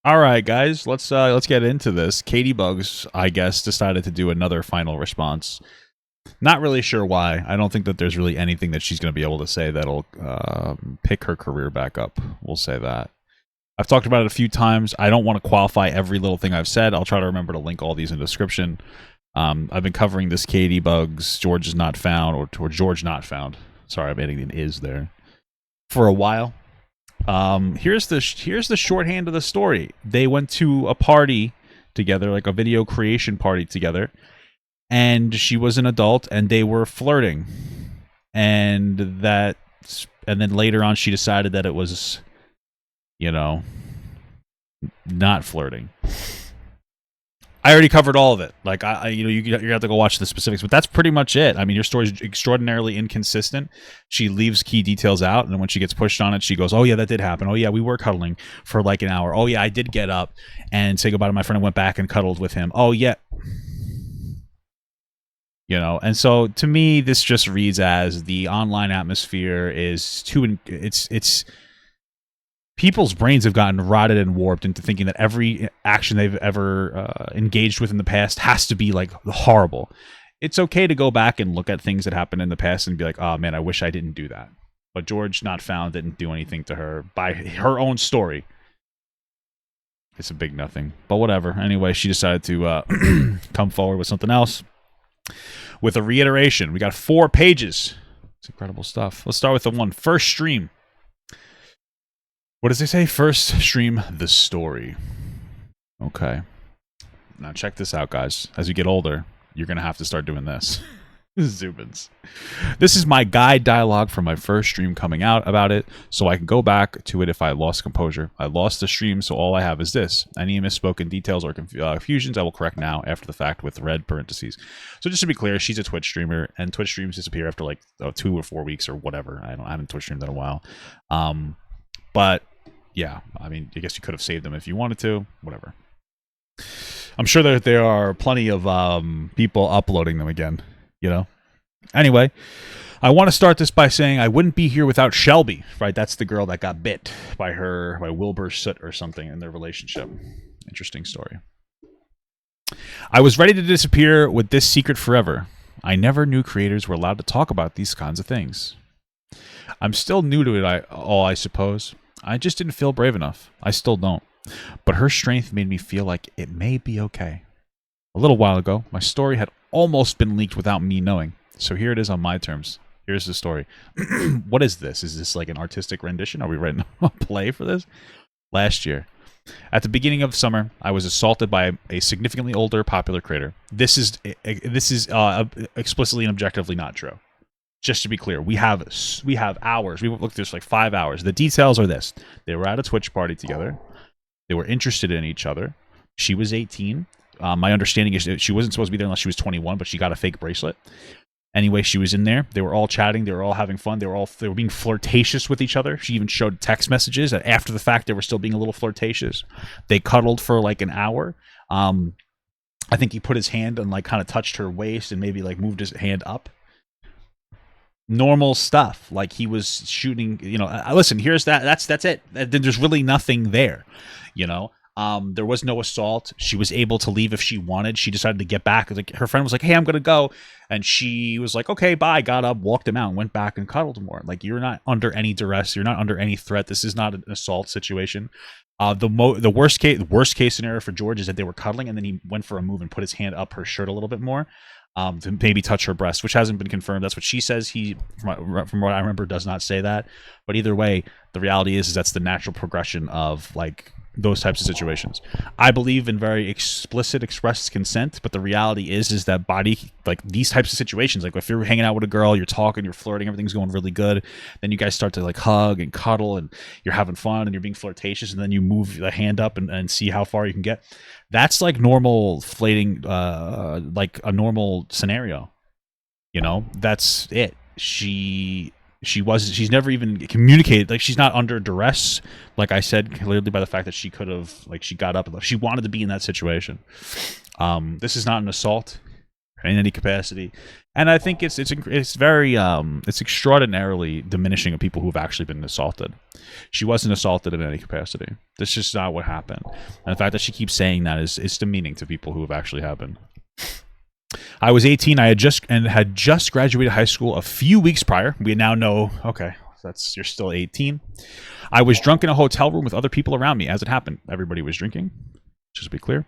All right, guys, let's get into this. Caitibugzz, I guess, decided to do another final response. Not really sure why. I don't think that there's really anything that she's going to be able to say that'll pick her career back up. We'll say that. I've talked about it a few times. I don't want to qualify every little thing I've said. I'll try to remember to link all these in the description. I've been covering this Caitibugzz, George is not found, or George not found. Sorry, I'm adding an is there. For a while. Here's the shorthand of the story. They went to a party together, like a video creation party together, and she was an adult, and they were flirting, and then later on, she decided that it was, not flirting. I already covered all of it. Like you have to go watch the specifics, but that's pretty much it. I mean, your story is extraordinarily inconsistent. She leaves key details out, and when she gets pushed on it, she goes, "Oh yeah, that did happen. Oh yeah, we were cuddling for like an hour. Oh yeah, I did get up and say goodbye to my friend and went back and cuddled with him. Oh yeah." And so to me, this just reads as the online atmosphere is it's people's brains have gotten rotted and warped into thinking that every action they've ever engaged with in the past has to be like horrible. It's okay to go back and look at things that happened in the past and be like, oh man, I wish I didn't do that. But George not found didn't do anything to her by her own story. It's a big nothing, but whatever. Anyway, she decided to come forward with something else. With a reiteration, we got 4 pages. It's incredible stuff. Let's start with the first stream. What does they say? First stream, the story. Okay. Now check this out, guys. As you get older, you're going to have to start doing this. Zubins. This is my guide dialogue from my first stream coming out about it, so I can go back to it if I lost composure. I lost the stream, so all I have is this. Any misspoken details or confusions I will correct now after the fact with red parentheses. So just to be clear, she's a Twitch streamer, and Twitch streams disappear after like 2 or 4 weeks or whatever. I haven't Twitch streamed in a while. But yeah, I mean, I guess you could have saved them if you wanted to. Whatever. I'm sure that there are plenty of people uploading them again. Anyway, I want to start this by saying I wouldn't be here without Shelby, right? That's the girl that got bit by Wilbur Soot or something in their relationship. Interesting story. I was ready to disappear with this secret forever. I never knew creators were allowed to talk about these kinds of things. I'm still new to it, I suppose. I just didn't feel brave enough. I still don't. But her strength made me feel like it may be okay. A little while ago, my story had almost been leaked without me knowing. So here it is on my terms. Here's the story. What is this? Is this like an artistic rendition? Are we writing a play for this? Last year, at the beginning of summer, I was assaulted by a significantly older, popular creator. This is explicitly and objectively not true. Just to be clear, we have hours. We looked at this like 5 hours. The details are this. They were at a Twitch party together. They were interested in each other. She was 18. My understanding is that she wasn't supposed to be there unless she was 21, but she got a fake bracelet. Anyway, she was in there. They were all chatting. They were all having fun. They were being flirtatious with each other. She even showed text messages that after the fact they were still being a little flirtatious. They cuddled for like an hour. I think he put his hand and like kind of touched her waist and maybe like moved his hand up. Normal stuff. Like he was shooting. Listen. Here's that. That's it. There's really nothing there. There was no assault. She was able to leave if she wanted. She decided to get back. Like her friend was like, "Hey, I'm gonna go," and she was like, "Okay, bye." Got up, walked him out, and went back and cuddled more. Like you're not under any duress. You're not under any threat. This is not an assault situation. The worst case scenario for George is that they were cuddling, and then he went for a move and put his hand up her shirt a little bit more. To maybe touch her breast, which hasn't been confirmed. That's what she says. He, from what I remember, does not say that. But either way, the reality is that's the natural progression of like those types of situations. I believe in very explicit expressed consent, but the reality is that like these types of situations, like if you're hanging out with a girl, you're talking, you're flirting, everything's going really good, then you guys start to like hug and cuddle and you're having fun and you're being flirtatious, and then you move the hand up and see how far you can get. That's like normal flating, like a normal scenario. That's it. She's never even communicated, like she's not under duress, like I said, clearly by the fact that she could have, like she got up and left. She wanted to be in that situation. This is not an assault. in any capacity. And I think it's very it's extraordinarily diminishing of people who've actually been assaulted. She wasn't assaulted in any capacity. That's just not what happened. And the fact that she keeps saying that is demeaning to people who have actually happened. I was 18. I had just graduated high school a few weeks prior. We now know, okay, you're still 18. I was drunk in a hotel room with other people around me as it happened. Everybody was drinking. Just to be clear,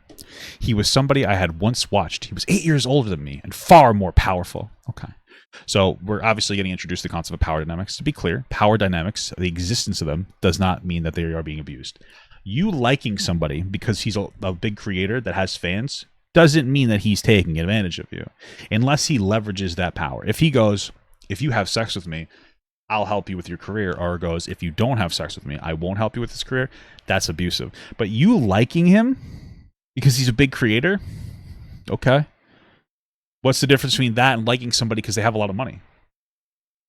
he was somebody I had once watched. He was 8 years older than me and far more powerful. Okay. So we're obviously getting introduced to the concept of power dynamics. To be clear, power dynamics, the existence of them, does not mean that they are being abused. You liking somebody because he's a big creator that has fans doesn't mean that he's taking advantage of you. Unless he leverages that power. If he goes, if you have sex with me, I'll help you with your career, or goes, if you don't have sex with me, I won't help you with this career, that's abusive. But you liking him because he's a big creator, okay. What's the difference between that and liking somebody because they have a lot of money?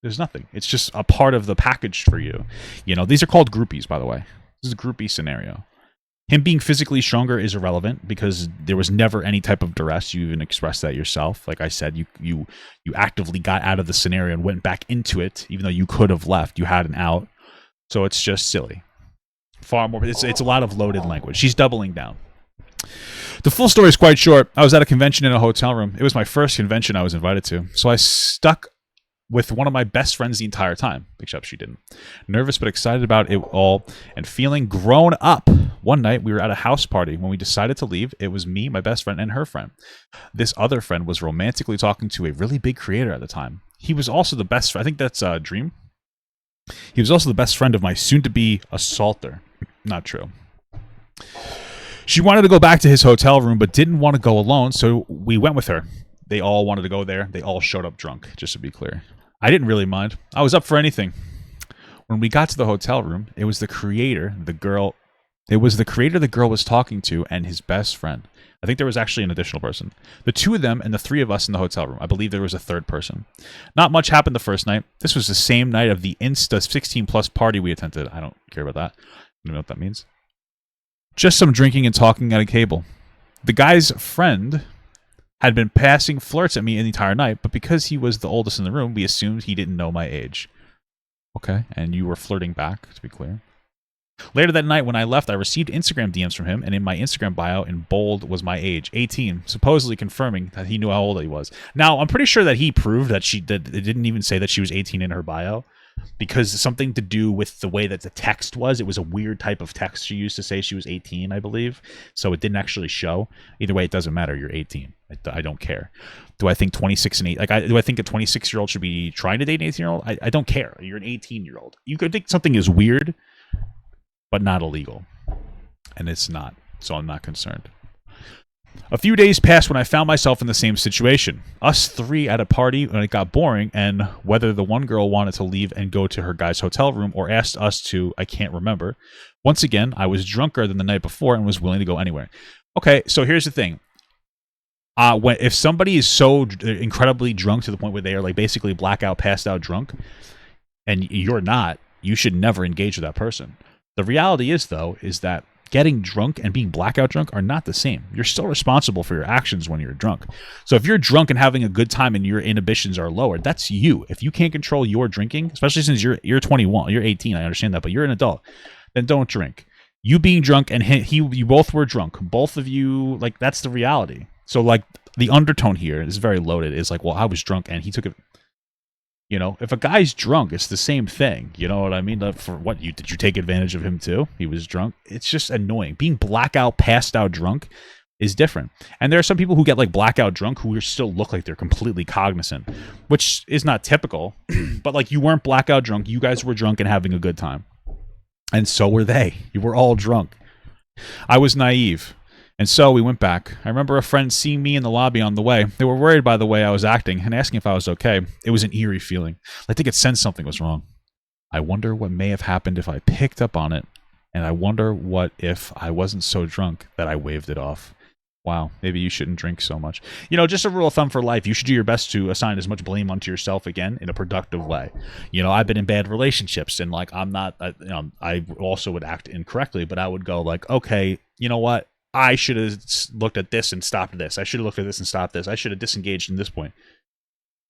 There's nothing. It's just a part of the package for you. You know, these are called groupies, by the way. This is a groupie scenario. Him being physically stronger is irrelevant because there was never any type of duress. You even expressed that yourself. Like I said, you actively got out of the scenario and went back into it, even though you could have left. You had an out. So it's just silly. Far more. It's a lot of loaded language. She's doubling down. The full story is quite short. I was at a convention in a hotel room. It was my first convention I was invited to. So I stuck with one of my best friends the entire time, except she didn't. Nervous but excited about it all and feeling grown up. One night, we were at a house party. When we decided to leave, it was me, my best friend, and her friend. This other friend was romantically talking to a really big creator at the time. He was also the best friend. I think that's Dream. He was also the best friend of my soon-to-be assaulter. Not true. She wanted to go back to his hotel room, but didn't want to go alone, so we went with her. They all wanted to go there. They all showed up drunk, just to be clear. I didn't really mind. I was up for anything. When we got to the hotel room, it was the creator the girl was talking to and his best friend. I think there was actually an additional person. The two of them and the three of us in the hotel room. I believe there was a third person. Not much happened the first night. This was the same night of the Insta 16+ party we attended. I don't care about that. I don't know what that means. Just some drinking and talking at a table. The guy's friend had been passing flirts at me the entire night, but because he was the oldest in the room, we assumed he didn't know my age. Okay, and you were flirting back, to be clear. Later that night, when I left, I received Instagram DMs from him, and in my Instagram bio, in bold, was my age, 18, supposedly confirming that he knew how old he was. Now, I'm pretty sure that he proved that it didn't even say that she was 18 in her bio, because something to do with the way that the text was. It was a weird type of text she used to say she was 18, I believe, so it didn't actually show. Either way, it doesn't matter. You're 18. I don't care. Do I think 26 and 8? Do I think a 26-year-old should be trying to date an 18-year-old? I don't care. You're an 18-year-old. You could think something is weird, but not illegal, and it's not. So I'm not concerned. A few days passed when I found myself in the same situation. Us three at a party when it got boring, and whether the one girl wanted to leave and go to her guy's hotel room or asked us to, I can't remember. Once again, I was drunker than the night before and was willing to go anywhere. Okay, so here's the thing. If somebody is so incredibly drunk to the point where they are like basically blackout, passed out drunk, and you're not, you should never engage with that person. The reality is, though, is that getting drunk and being blackout drunk are not the same. You're still responsible for your actions when you're drunk. So if you're drunk and having a good time and your inhibitions are lowered, that's you. If you can't control your drinking, especially since you're 21, you're 18, I understand that, but you're an adult, then don't drink. You being drunk and you both were drunk. Both of you, like, that's the reality. So, like, the undertone here is very loaded. Is like, well, I was drunk and he took it. You know, if a guy's drunk, it's the same thing. You know what I mean? For what, did you take advantage of him too? He was drunk. It's just annoying. Being blackout, passed out drunk is different. And there are some people who get like blackout drunk who still look like they're completely cognizant, which is not typical. But like, you weren't blackout drunk. You guys were drunk and having a good time. And so were they. You were all drunk. I was naive. And so we went back. I remember a friend seeing me in the lobby on the way. They were worried by the way I was acting and asking if I was okay. It was an eerie feeling. Like they could sense something was wrong. I wonder what may have happened if I picked up on it. And I wonder what if I wasn't so drunk that I waved it off. Wow, maybe you shouldn't drink so much. You know, just a rule of thumb for life. You should do your best to assign as much blame onto yourself again in a productive way. You know, I've been in bad relationships and like I also would act incorrectly, but I would go like, okay, you know what? I should have looked at this and stopped this. I should have looked at this and stopped this. I should have disengaged in this point.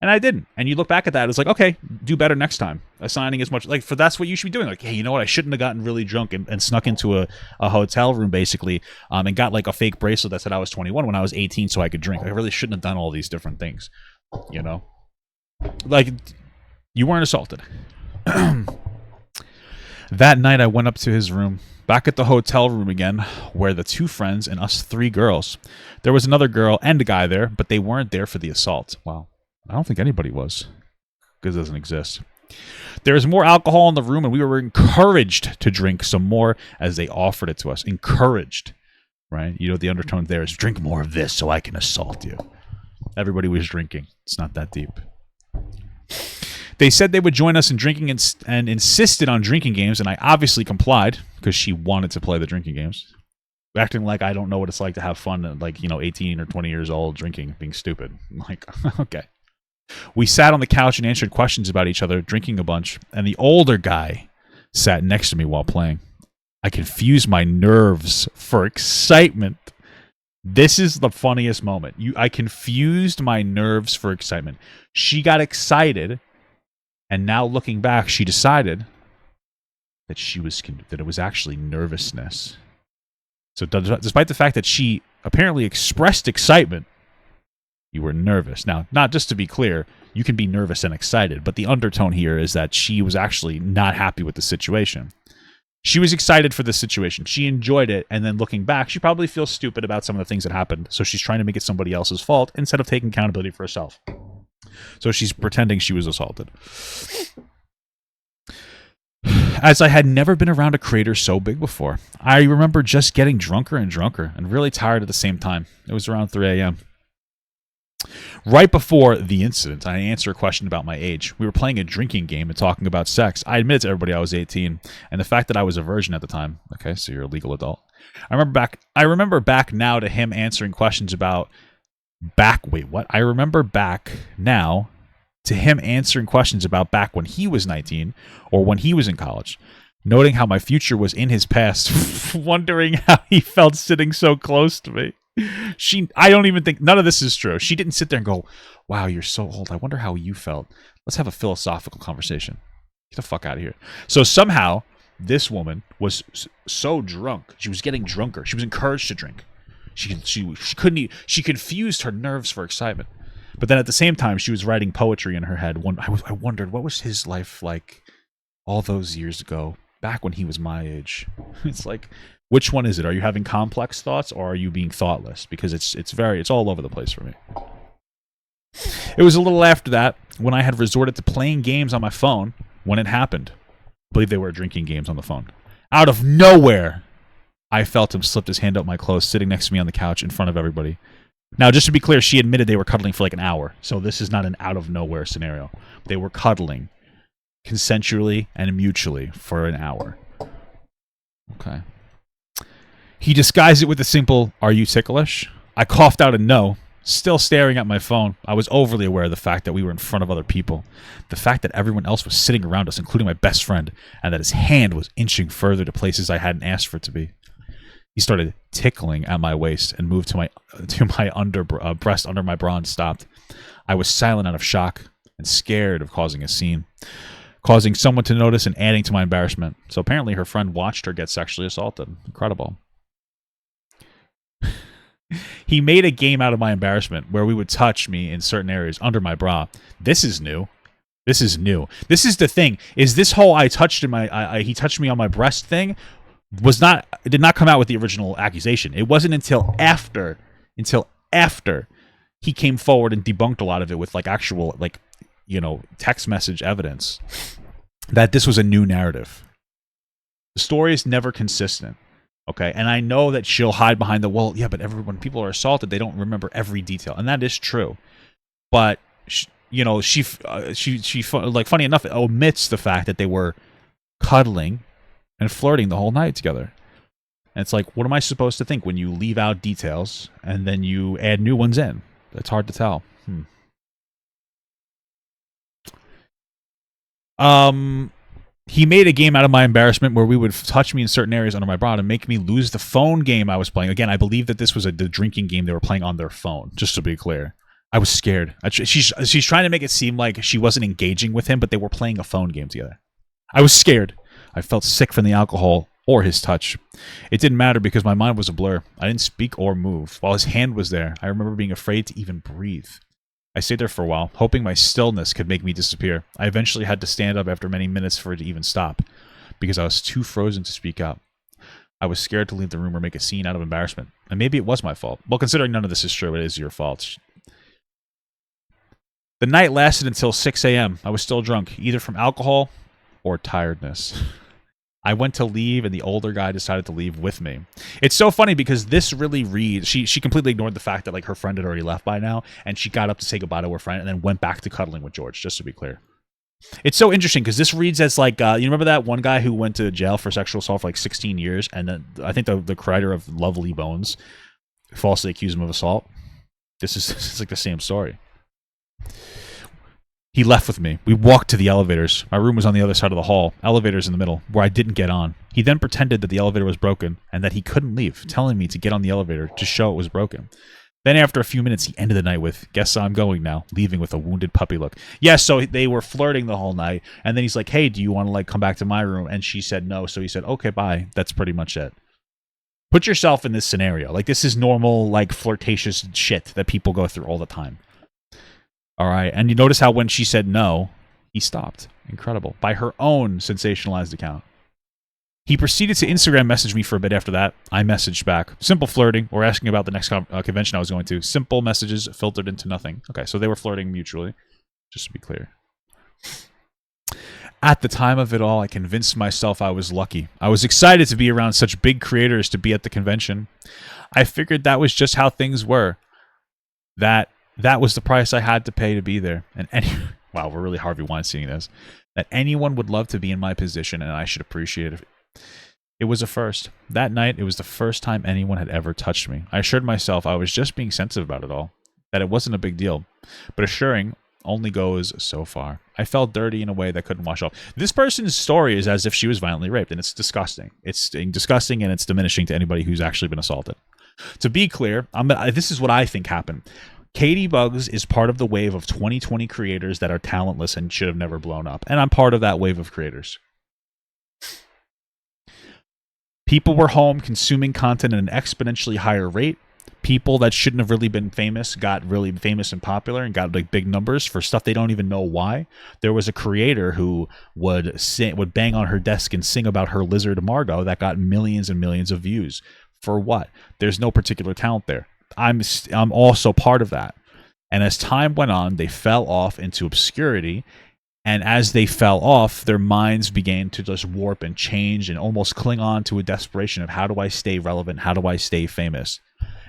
And I didn't. And you look back at that, it's like, okay, do better next time. Assigning as much, like, for that's what you should be doing. Like, hey, you know what? I shouldn't have gotten really drunk and snuck into a hotel room, basically, and got, like, a fake bracelet that said I was 21 when I was 18 so I could drink. I really shouldn't have done all these different things, you know? Like, you weren't assaulted. That night, I went up to his room, back at the hotel room again, where the 2 friends and us 3 girls. There was another girl and a guy there, but they weren't there for the assault. Wow. I don't think anybody was, because it doesn't exist. There was more alcohol in the room, and we were encouraged to drink some more as they offered it to us. Encouraged, right? You know, the undertone there is drink more of this so I can assault you. Everybody was drinking. It's not that deep. They said they would join us in drinking and insisted on drinking games, and I obviously complied because she wanted to play the drinking games. Acting like I don't know what it's like to have fun at, like, you know, 18 or 20 years old, drinking, being stupid. I'm like, okay. We sat on the couch and answered questions about each other, drinking a bunch, and the older guy sat next to me while playing. I confused my nerves for excitement. This is the funniest moment. I confused my nerves for excitement. She got excited, and now looking back, she decided that that it was actually nervousness. So despite the fact that she apparently expressed excitement, you were nervous. Now, not just to be clear, you can be nervous and excited, but the undertone here is that she was actually not happy with the situation. She was excited for the situation. She enjoyed it, and then looking back, she probably feels stupid about some of the things that happened, so she's trying to make it somebody else's fault instead of taking accountability for herself. So she's pretending she was assaulted. As I had never been around a crater so big before, I remember just getting drunker and drunker and really tired at the same time. It was around 3 a.m. Right before the incident, I answered a question about my age. We were playing a drinking game and talking about sex. I admitted to everybody I was 18, and the fact that I was a virgin at the time. Okay, so you're a legal adult. I remember back now to him answering questions about I remember back now to him answering questions about back when he was 19 or when he was in college, noting how my future was in his past, wondering how he felt sitting so close to me. I don't even think, none of this is true. She didn't sit there and go, wow, you're so old. I wonder how you felt. Let's have a philosophical conversation. Get the fuck out of here. So somehow this woman was so drunk. She was getting drunker. She was encouraged to drink. She confused her nerves for excitement. But then at the same time, she was writing poetry in her head. I wondered, what was his life like all those years ago, back when he was my age? It's like, which one is it? Are you having complex thoughts, or are you being thoughtless? Because it's all over the place for me. It was a little after that when I had resorted to playing games on my phone when it happened. I believe they were drinking games on the phone. Out of nowhere, I felt him slip his hand up my clothes, sitting next to me on the couch in front of everybody. Now, just to be clear, she admitted they were cuddling for like an hour, so this is not an out-of-nowhere scenario. They were cuddling consensually and mutually for an hour. Okay. He disguised it with a simple, "Are you ticklish?" I coughed out a no, still staring at my phone. I was overly aware of the fact that we were in front of other people, the fact that everyone else was sitting around us, including my best friend, and that his hand was inching further to places I hadn't asked for it to be. He started tickling at my waist and moved to my breast under my bra and stopped. I was silent out of shock and scared of causing a scene, causing someone to notice and adding to my embarrassment. So apparently her friend watched her get sexually assaulted. Incredible. He made a game out of my embarrassment where we would touch me in certain areas under my bra. This is new. This is new. This is the thing. Is this whole he touched me on my breast thing it did not come out with the original accusation. It wasn't until after he came forward and debunked a lot of it with like actual text message evidence that this was a new narrative. The story is never consistent. Okay, and I know that she'll hide behind but when people are assaulted, they don't remember every detail, and that is true. But she funny enough, omits the fact that they were cuddling and flirting the whole night together. And it's like, what am I supposed to think when you leave out details and then you add new ones in? That's hard to tell. He made a game out of my embarrassment where we would touch me in certain areas under my bra and make me lose the phone game I was playing. Again, I believe that this was the drinking game they were playing on their phone, just to be clear. I was scared. She's trying to make it seem like she wasn't engaging with him, but they were playing a phone game together. I was scared. I felt sick from the alcohol or his touch. It didn't matter because my mind was a blur. I didn't speak or move. While his hand was there, I remember being afraid to even breathe. I stayed there for a while, hoping my stillness could make me disappear. I eventually had to stand up after many minutes for it to even stop, because I was too frozen to speak up. I was scared to leave the room or make a scene out of embarrassment. And maybe it was my fault. Well, considering none of this is true, it is your fault. The night lasted until 6 a.m. I was still drunk, either from alcohol or tiredness. I went to leave, and the older guy decided to leave with me. It's so funny because this really reads... She completely ignored the fact that like her friend had already left by now, and she got up to say goodbye to her friend and then went back to cuddling with George, just to be clear. It's so interesting because this reads as like... you remember that one guy who went to jail for sexual assault for like 16 years, and then I think the creator of Lovely Bones falsely accused him of assault? This is like the same story. He left with me. We walked to the elevators. My room was on the other side of the hall, elevators in the middle, where I didn't get on. He then pretended that the elevator was broken and that he couldn't leave, telling me to get on the elevator to show it was broken. Then after a few minutes, he ended the night with, "Guess I'm going now," leaving with a wounded puppy look. Yeah, so they were flirting the whole night, and then he's like, "Hey, do you want to like come back to my room?" And she said no, so he said, "Okay, bye." That's pretty much it. Put yourself in this scenario. Like, this is normal, like, flirtatious shit that people go through all the time. All right, and you notice how when she said no, he stopped. Incredible. By her own sensationalized account. He proceeded to Instagram message me for a bit after that. I messaged back. Simple flirting, or asking about the next convention I was going to. Simple messages filtered into nothing. Okay, so they were flirting mutually, just to be clear. At the time of it all, I convinced myself I was lucky. I was excited to be around such big creators to be at the convention. I figured that was just how things were. That was the price I had to pay to be there. And wow, we're really Harvey Weinsteining this. That anyone would love to be in my position, and I should appreciate it. It was a first. That night, it was the first time anyone had ever touched me. I assured myself I was just being sensitive about it all, that it wasn't a big deal. But assuring only goes so far. I felt dirty in a way that couldn't wash off. This person's story is as if she was violently raped, and it's disgusting. It's disgusting, and it's diminishing to anybody who's actually been assaulted. To be clear, this is what I think happened. Caitibugzz is part of the wave of 2020 creators that are talentless and should have never blown up. And I'm part of that wave of creators. People were home consuming content at an exponentially higher rate. People that shouldn't have really been famous got really famous and popular and got like big numbers for stuff they don't even know why. There was a creator who would bang on her desk and sing about her lizard Margot that got millions and millions of views. For what? There's no particular talent there. I'm also part of that. And as time went on, they fell off into obscurity. And as they fell off, their minds began to just warp and change and almost cling on to a desperation of how do I stay relevant? How do I stay famous?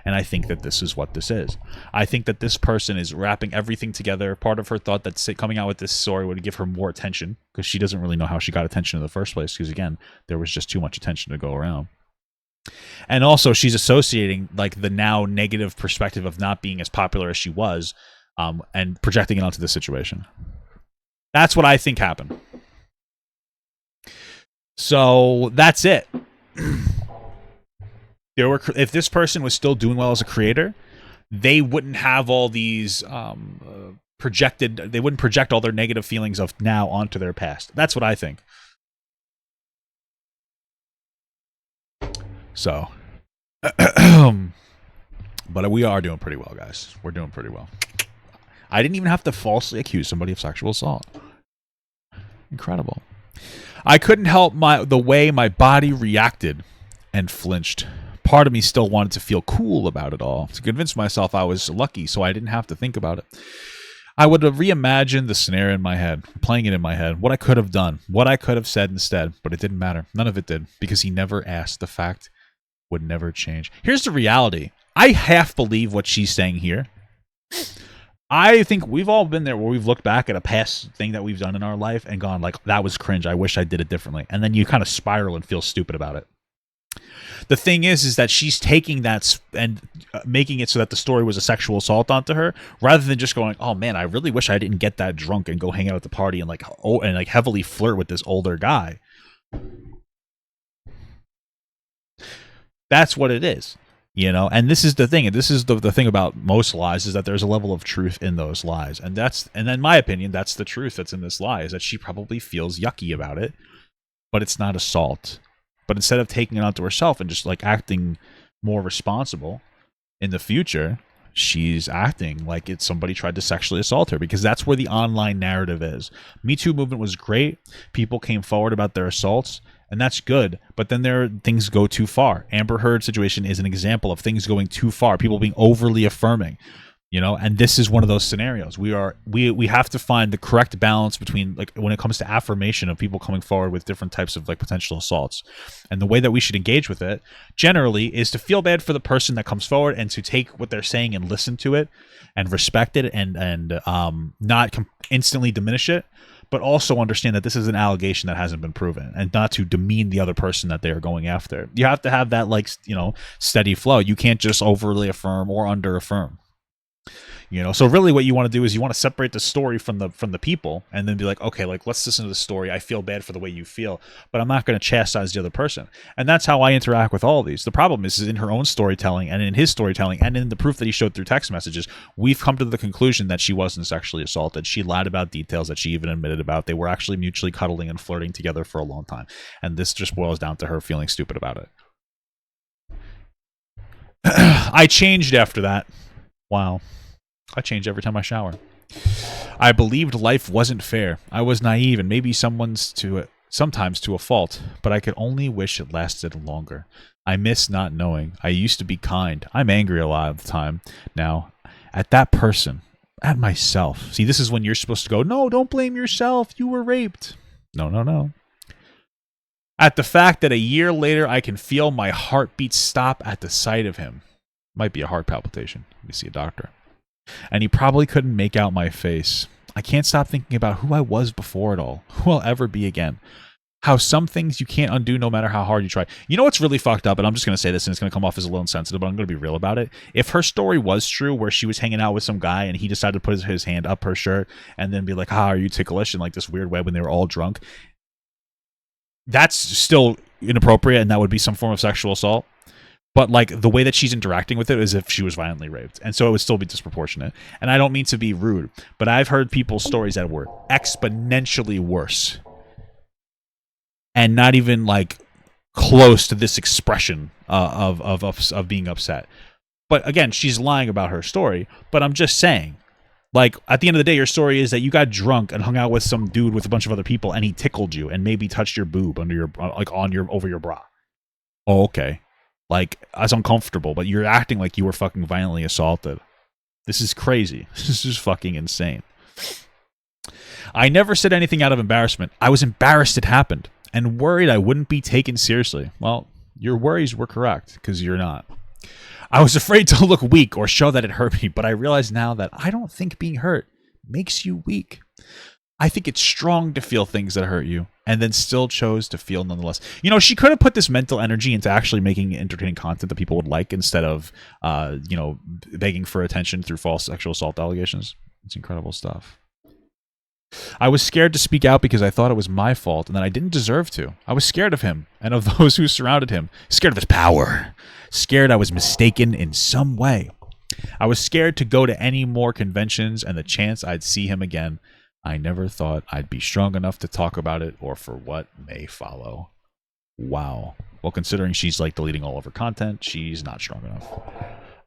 And I think that this is what this is. I think that this person is wrapping everything together. Part of her thought that coming out with this story would give her more attention because she doesn't really know how she got attention in the first place because, again, there was just too much attention to go around. And also, she's associating like the now negative perspective of not being as popular as she was, and projecting it onto this situation. That's what I think happened. So that's it. If this person was still doing well as a creator, they wouldn't have all these they wouldn't project all their negative feelings of now onto their past. That's what I think. So, but we are doing pretty well, guys. We're doing pretty well. I didn't even have to falsely accuse somebody of sexual assault. Incredible. I couldn't help the way my body reacted and flinched. Part of me still wanted to feel cool about it all, to convince myself I was lucky so I didn't have to think about it. I would have reimagined the scenario in my head, playing it in my head, what I could have done, what I could have said instead, but it didn't matter. None of it did, because he never asked. The fact would never change. Here's the reality. I half believe what she's saying here. I think we've all been there where we've looked back at a past thing that we've done in our life and gone like, that was cringe. I wish I did it differently. And then you kind of spiral and feel stupid about it. The thing is that she's taking that and making it so that the story was a sexual assault onto her, rather than just going, "Oh man, I really wish I didn't get that drunk and go hang out at the party and like heavily flirt with this older guy." That's what it is, you know. And this is the thing. And this is the thing about most lies, is that there's a level of truth in those lies, and in my opinion, that's the truth that's in this lie, is that she probably feels yucky about it, but it's not assault. But instead of taking it onto herself and just like acting more responsible in the future, she's acting like it's somebody tried to sexually assault her, because that's where the online narrative is. Me Too movement was great. People came forward about their assaults, and that's good. But then things go too far. Amber Heard situation is an example of things going too far. People being overly affirming. You know, and this is one of those scenarios. We have to find the correct balance between, like, when it comes to affirmation of people coming forward with different types of like potential assaults. And the way that we should engage with it generally is to feel bad for the person that comes forward, and to take what they're saying and listen to it and respect it, and not instantly diminish it, but also understand that this is an allegation that hasn't been proven, and not to demean the other person that they are going after. You have to have that, like, you know, steady flow. You can't just overly affirm or under affirm. You know, so really what you want to do is you want to separate the story from the people, and then be like, okay, like, let's listen to the story. I feel bad for the way you feel, but I'm not going to chastise the other person. And that's how I interact with all of these. The problem is in her own storytelling, and in his storytelling, and in the proof that he showed through text messages, we've come to the conclusion that she wasn't sexually assaulted. She lied about details that she even admitted about. They were actually mutually cuddling and flirting together for a long time. And this just boils down to her feeling stupid about it. I changed after that. Wow. I change every time I shower. I believed life wasn't fair. I was naive, and maybe sometimes to a fault, but I could only wish it lasted longer. I miss not knowing. I used to be kind. I'm angry a lot of the time now at that person, at myself. See, this is when you're supposed to go, no, don't blame yourself. You were raped. No. At the fact that a year later I can feel my heartbeat stop at the sight of him. Might be a heart palpitation. Let me see a doctor. And he probably couldn't make out my face. I can't stop thinking about who I was before it all, who I'll ever be again. How some things you can't undo no matter how hard you try. You know what's really fucked up, and I'm just going to say this, and it's going to come off as a little insensitive, but I'm going to be real about it. If her story was true, where she was hanging out with some guy and he decided to put his hand up her shirt and then be like, are you ticklish, in like this weird way when they were all drunk, that's still inappropriate, and that would be some form of sexual assault. But like the way that she's interacting with it is as if she was violently raped. And so it would still be disproportionate. And I don't mean to be rude, but I've heard people's stories that were exponentially worse. And not even like close to this expression of being upset. But again, she's lying about her story. But I'm just saying, like, at the end of the day, your story is that you got drunk and hung out with some dude with a bunch of other people, and he tickled you and maybe touched your boob under your, like, over your bra. Oh, okay. Like, that's uncomfortable, but you're acting like you were fucking violently assaulted. This is crazy. This is fucking insane. I never said anything out of embarrassment. I was embarrassed it happened and worried I wouldn't be taken seriously. Well, your worries were correct, because you're not. I was afraid to look weak or show that it hurt me, but I realize now that I don't think being hurt makes you weak. I think it's strong to feel things that hurt you, and then still chose to feel nonetheless. You know, she could have put this mental energy into actually making entertaining content that people would like, instead of, begging for attention through false sexual assault allegations. It's incredible stuff. I was scared to speak out because I thought it was my fault and that I didn't deserve to. I was scared of him and of those who surrounded him. Scared of his power. Scared I was mistaken in some way. I was scared to go to any more conventions and the chance I'd see him again. I never thought I'd be strong enough to talk about it or for what may follow. Wow. Well, considering she's like deleting all of her content, she's not strong enough.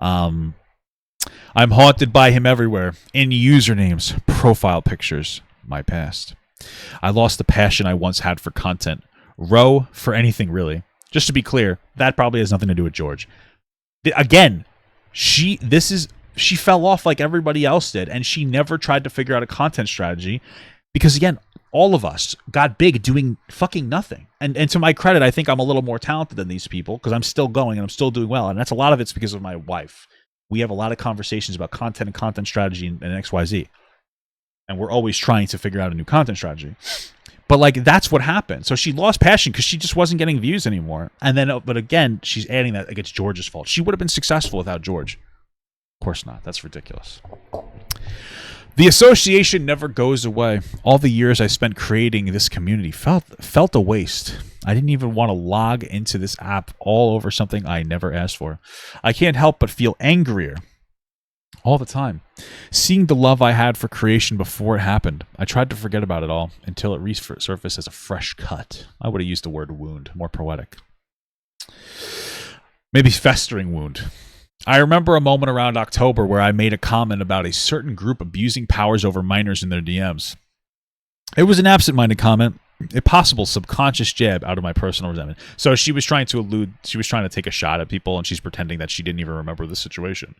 I'm haunted by him everywhere. In usernames, profile pictures, my past. I lost the passion I once had for content. Row for anything, really. Just to be clear, that probably has nothing to do with George. Again, she fell off like everybody else did, and she never tried to figure out a content strategy because, again, all of us got big doing fucking nothing. And to my credit, I think I'm a little more talented than these people because I'm still going and I'm still doing well. And that's a lot of it's because of my wife. We have a lot of conversations about content and content strategy and XYZ. And we're always trying to figure out a new content strategy. But like that's what happened. So she lost passion because she just wasn't getting views anymore. And then, but again, she's adding that like it's George's fault. She would have been successful without George. Of course not. That's ridiculous. The association never goes away. All the years I spent creating this community felt a waste. I didn't even want to log into this app all over something I never asked for. I can't help but feel angrier all the time. Seeing the love I had for creation before it happened, I tried to forget about it all until it resurfaced as a fresh cut. I would have used the word wound, more poetic. Maybe festering wound. I remember a moment around October where I made a comment about a certain group abusing powers over minors in their DMs. It was an absent-minded comment, a possible subconscious jab out of my personal resentment. So she was trying to take a shot at people, and she's pretending that she didn't even remember the situation.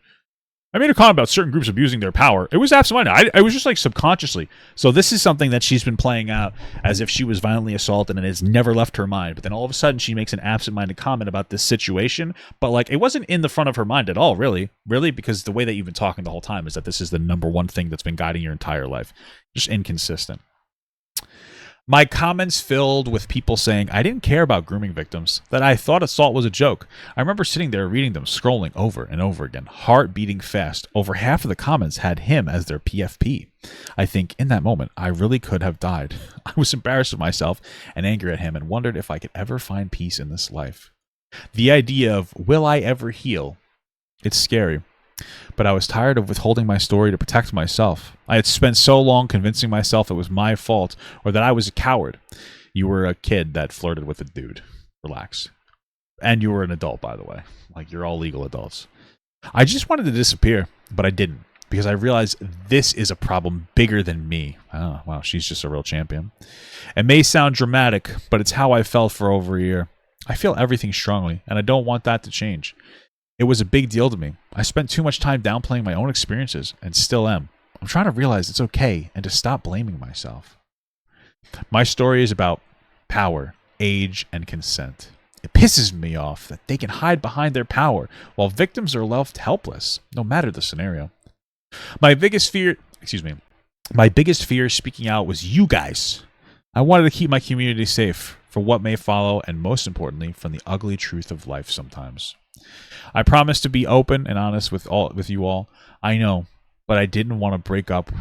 I made a comment about certain groups abusing their power. It was absent-minded. I was just like subconsciously. So this is something that she's been playing out as if she was violently assaulted and it's never left her mind. But then all of a sudden she makes an absent-minded comment about this situation. But like it wasn't in the front of her mind at all, really. Really, because the way that you've been talking the whole time is that this is the number one thing that's been guiding your entire life. Just inconsistent. My comments filled with people saying I didn't care about grooming victims, that I thought assault was a joke. I remember sitting there reading them, scrolling over and over again, heart beating fast. Over half of the comments had him as their PFP. I think in that moment, I really could have died. I was embarrassed of myself and angry at him and wondered if I could ever find peace in this life. The idea of, will I ever heal? It's scary. But I was tired of withholding my story to protect myself. I had spent so long convincing myself it was my fault or that I was a coward. You were a kid that flirted with a dude. Relax. And you were an adult, by the way. Like, you're all legal adults. I just wanted to disappear, but I didn't because I realized this is a problem bigger than me. Oh, wow, she's just a real champion. It may sound dramatic, but it's how I felt for over a year. I feel everything strongly, and I don't want that to change. It was a big deal to me. I spent too much time downplaying my own experiences and still am. I'm trying to realize it's okay and to stop blaming myself. My story is about power, age, and consent. It pisses me off that they can hide behind their power while victims are left helpless, no matter the scenario. My biggest fear speaking out was you guys. I wanted to keep my community safe for what may follow and most importantly from the ugly truth of life sometimes. I promised to be open and honest with you all. I know, but I didn't want to break up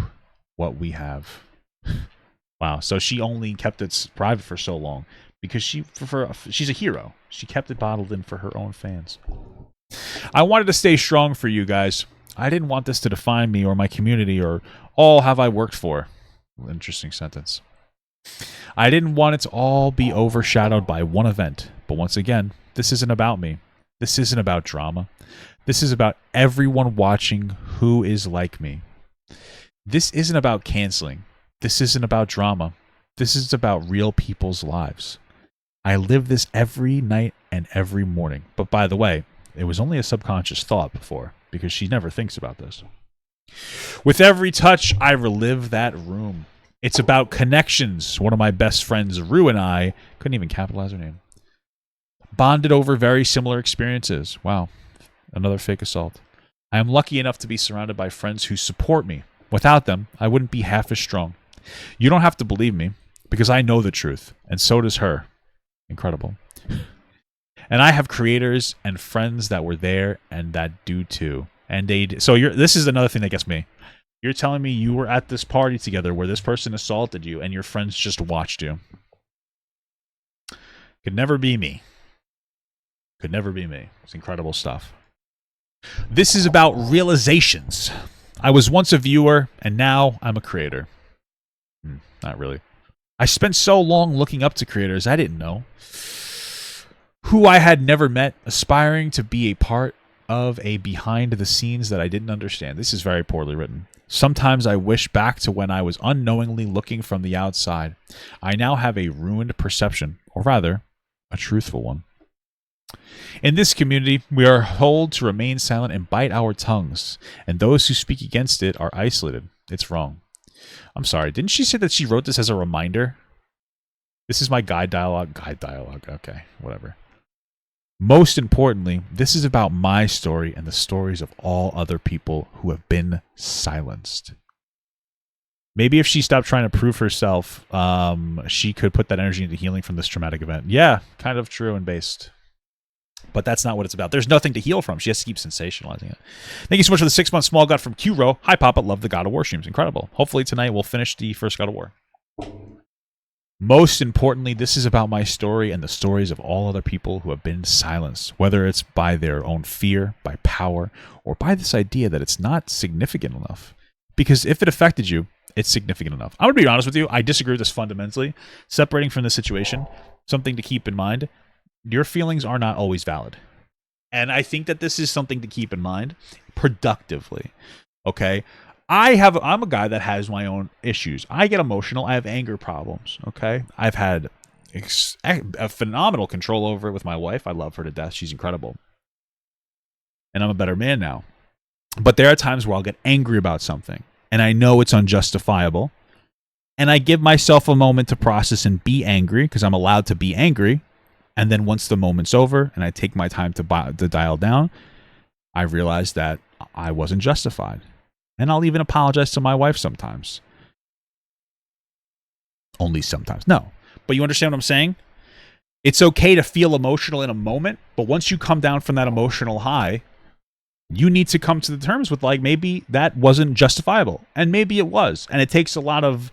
what we have. Wow, so she only kept it private for so long because she's a hero. She kept it bottled in for her own fans. I wanted to stay strong for you guys. I didn't want this to define me or my community or all have I worked for. Interesting sentence. I didn't want it to all be overshadowed by one event. But once again, this isn't about me. This isn't about drama. This is about everyone watching who is like me. This isn't about canceling. This isn't about drama. This is about real people's lives. I live this every night and every morning. But by the way, it was only a subconscious thought before because she never thinks about this. With every touch, I relive that room. It's about connections. One of my best friends, Rue, and I, couldn't even capitalize her name, bonded over very similar experiences. Wow, another fake assault. I am lucky enough to be surrounded by friends who support me. Without them, I wouldn't be half as strong. You don't have to believe me, because I know the truth, and so does her. Incredible. And I have creators and friends that were there and that do too. And this is another thing that gets me. You're telling me you were at this party together where this person assaulted you and your friends just watched you. Could never be me. Could never be me. It's incredible stuff. This is about realizations. I was once a viewer, and now I'm a creator. Not really. I spent so long looking up to creators I didn't know, who I had never met, aspiring to be a part of a behind the scenes that I didn't understand. This is very poorly written. Sometimes I wish back to when I was unknowingly looking from the outside. I now have a ruined perception, or rather, a truthful one. In this community, we are told to remain silent and bite our tongues, and those who speak against it are isolated. It's wrong. I'm sorry, didn't she say that she wrote this as a reminder? This is my guide dialogue. Guide dialogue, okay, whatever. Most importantly, this is about my story and the stories of all other people who have been silenced. Maybe if she stopped trying to prove herself, she could put that energy into healing from this traumatic event. Yeah, kind of true and based. But that's not what it's about. There's nothing to heal from. She has to keep sensationalizing it. Thank you so much for the 6-month small god from Q-Row. Hi, Papa. Love the God of War streams. Incredible. Hopefully tonight we'll finish the first God of War. Most importantly, this is about my story and the stories of all other people who have been silenced, whether it's by their own fear, by power, or by this idea that it's not significant enough. Because if it affected you, it's significant enough. I'm going to be honest with you. I disagree with this fundamentally. Separating from the situation, something to keep in mind, your feelings are not always valid. And I think that this is something to keep in mind productively. Okay? I'm a guy that has my own issues. I get emotional. I have anger problems. Okay? I've had a phenomenal control over it with my wife. I love her to death. She's incredible. And I'm a better man now. But there are times where I'll get angry about something. And I know it's unjustifiable. And I give myself a moment to process and be angry because I'm allowed to be angry. And then once the moment's over and I take my time to dial down, I realize that I wasn't justified. And I'll even apologize to my wife sometimes. Only sometimes. No. But you understand what I'm saying? It's okay to feel emotional in a moment, but once you come down from that emotional high, you need to come to the terms with, like, maybe that wasn't justifiable. And maybe it was. And it takes a lot of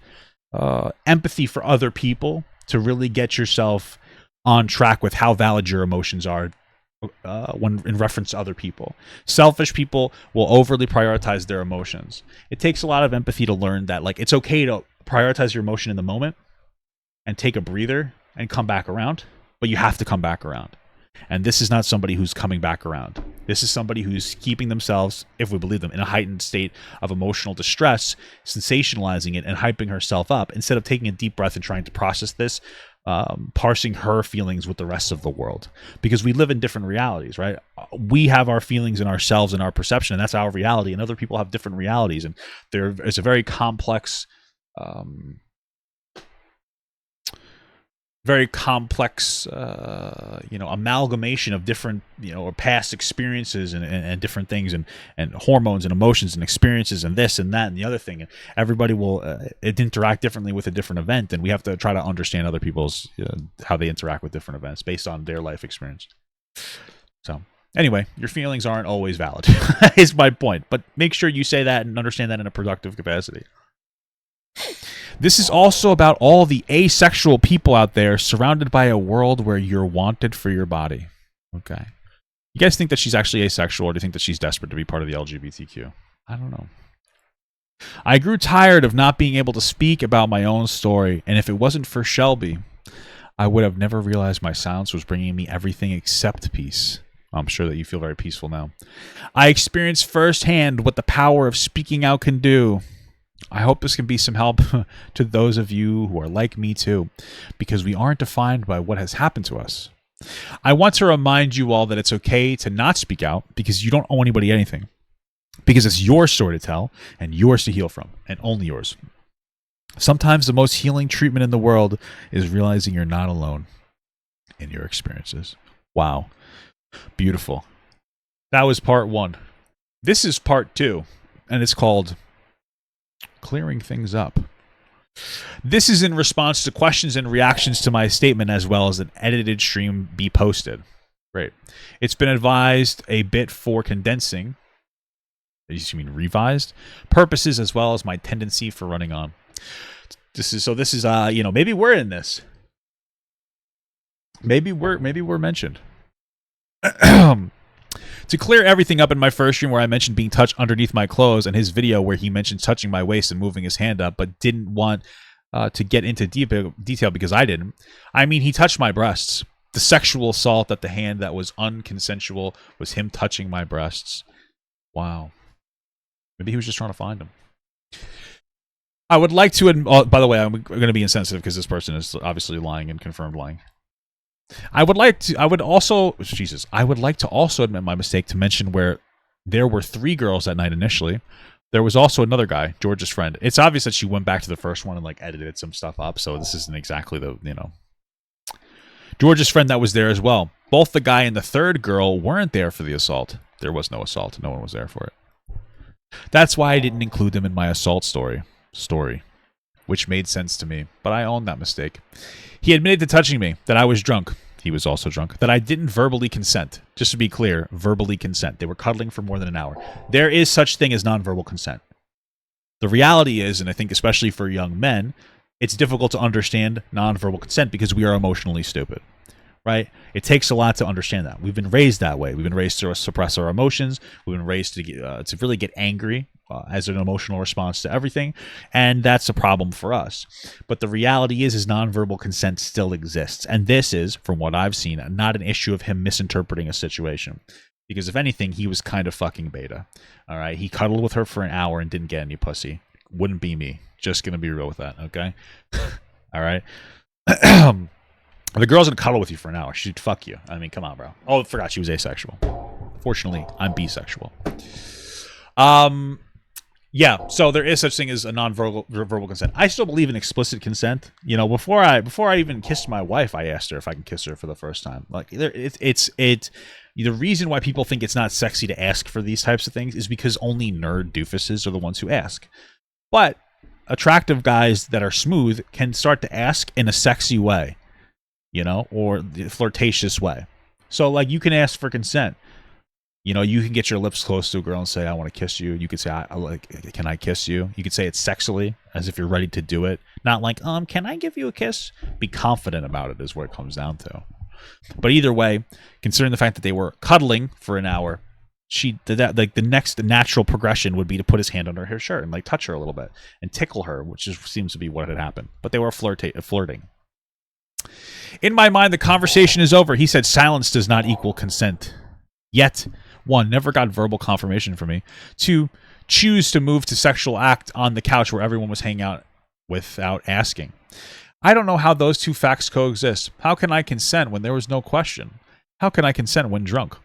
empathy for other people to really get yourself on track with how valid your emotions are when in reference to other people. Selfish people will overly prioritize their emotions. It takes a lot of empathy to learn that, like, it's okay to prioritize your emotion in the moment and take a breather and come back around, but you have to come back around. And this is not somebody who's coming back around. This is somebody who's keeping themselves, if we believe them, in a heightened state of emotional distress, sensationalizing it and hyping herself up instead of taking a deep breath and trying to process this, parsing her feelings with the rest of the world. Because we live in different realities, right? We have our feelings in ourselves and our perception, and that's our reality. And other people have different realities. And there is a very complex amalgamation of different, or past experiences and different things and hormones and emotions and experiences and this and that and the other thing. And everybody will interact differently with a different event, and we have to try to understand other people's how they interact with different events based on their life experience. So anyway, your feelings aren't always valid is my point, but make sure you say that and understand that in a productive capacity. This is also about all the asexual people out there surrounded by a world where you're wanted for your body. Okay. You guys think that she's actually asexual, or do you think that she's desperate to be part of the LGBTQ? I don't know. I grew tired of not being able to speak about my own story, and if it wasn't for Shelby, I would have never realized my silence was bringing me everything except peace. I'm sure that you feel very peaceful now. I experienced firsthand what the power of speaking out can do. I hope this can be some help to those of you who are like me too, because we aren't defined by what has happened to us. I want to remind you all that it's okay to not speak out because you don't owe anybody anything, because it's your story to tell and yours to heal from, and only yours. Sometimes the most healing treatment in the world is realizing you're not alone in your experiences. Wow. Beautiful. That was part 1. This is part 2, and it's called Clearing Things Up. This is in response to questions and reactions to my statement, as well as an edited stream be posted. Great. It's been advised a bit for condensing, you mean revised, purposes, as well as my tendency for running on. This is maybe we're in this. Maybe we're mentioned. To clear everything up in my first stream where I mentioned being touched underneath my clothes, and his video where he mentioned touching my waist and moving his hand up, but didn't want to get into detail because I didn't. I mean, he touched my breasts. The sexual assault at the hand that was unconsensual was him touching my breasts. Wow. Maybe he was just trying to find them. I would like to, by the way, I'm going to be insensitive because this person is obviously lying and confirmed lying. I would like to also admit my mistake to mention where there were 3 girls that night initially. There was also another guy, George's friend. It's obvious that she went back to the first one and edited some stuff up, so this isn't exactly George's friend that was there as well. Both the guy and the third girl weren't there for the assault. There was no assault. No one was there for it. That's why I didn't include them in my assault story. which made sense to me, but I owned that mistake. He admitted to touching me, that I was drunk. He was also drunk. That I didn't verbally consent. Just to be clear, verbally consent. They were cuddling for more than an hour. There is such thing as nonverbal consent. The reality is, and I think especially for young men, it's difficult to understand nonverbal consent because we are emotionally stupid, right? It takes a lot to understand that. We've been raised that way. We've been raised to suppress our emotions. We've been raised to really get angry as an emotional response to everything, and that's a problem for us. But the reality is nonverbal consent still exists, and this is, from what I've seen, not an issue of him misinterpreting a situation. Because if anything, he was kind of fucking beta. All right, he cuddled with her for an hour and didn't get any pussy. Wouldn't be me. Just gonna be real with that, okay? All right. The girl's gonna cuddle with you for an hour. She'd fuck you. I mean, come on, bro. Oh, I forgot she was asexual. Fortunately, I'm bisexual. Yeah, so there is such thing as a non-verbal consent. I still believe in explicit consent. You know, before I even kissed my wife, I asked her if I can kiss her for the first time. Like, the reason why people think it's not sexy to ask for these types of things is because only nerd doofuses are the ones who ask. But attractive guys that are smooth can start to ask in a sexy way, you know, or the flirtatious way. So, like, you can ask for consent. You know, you can get your lips close to a girl and say, I want to kiss you. You could say, can I kiss you? You could say it sexily, as if you're ready to do it. Not like, can I give you a kiss? Be confident about it is what it comes down to. But either way, considering the fact that they were cuddling for an hour, the next natural progression would be to put his hand under her shirt and like touch her a little bit and tickle her, which seems to be what had happened. But they were flirting. In my mind, the conversation is over. He said silence does not equal consent. Yet, 1, never got verbal confirmation from me. 2, choose to move to sexual act on the couch where everyone was hanging out without asking. I don't know how those two facts coexist. How can I consent when there was no question? How can I consent when drunk?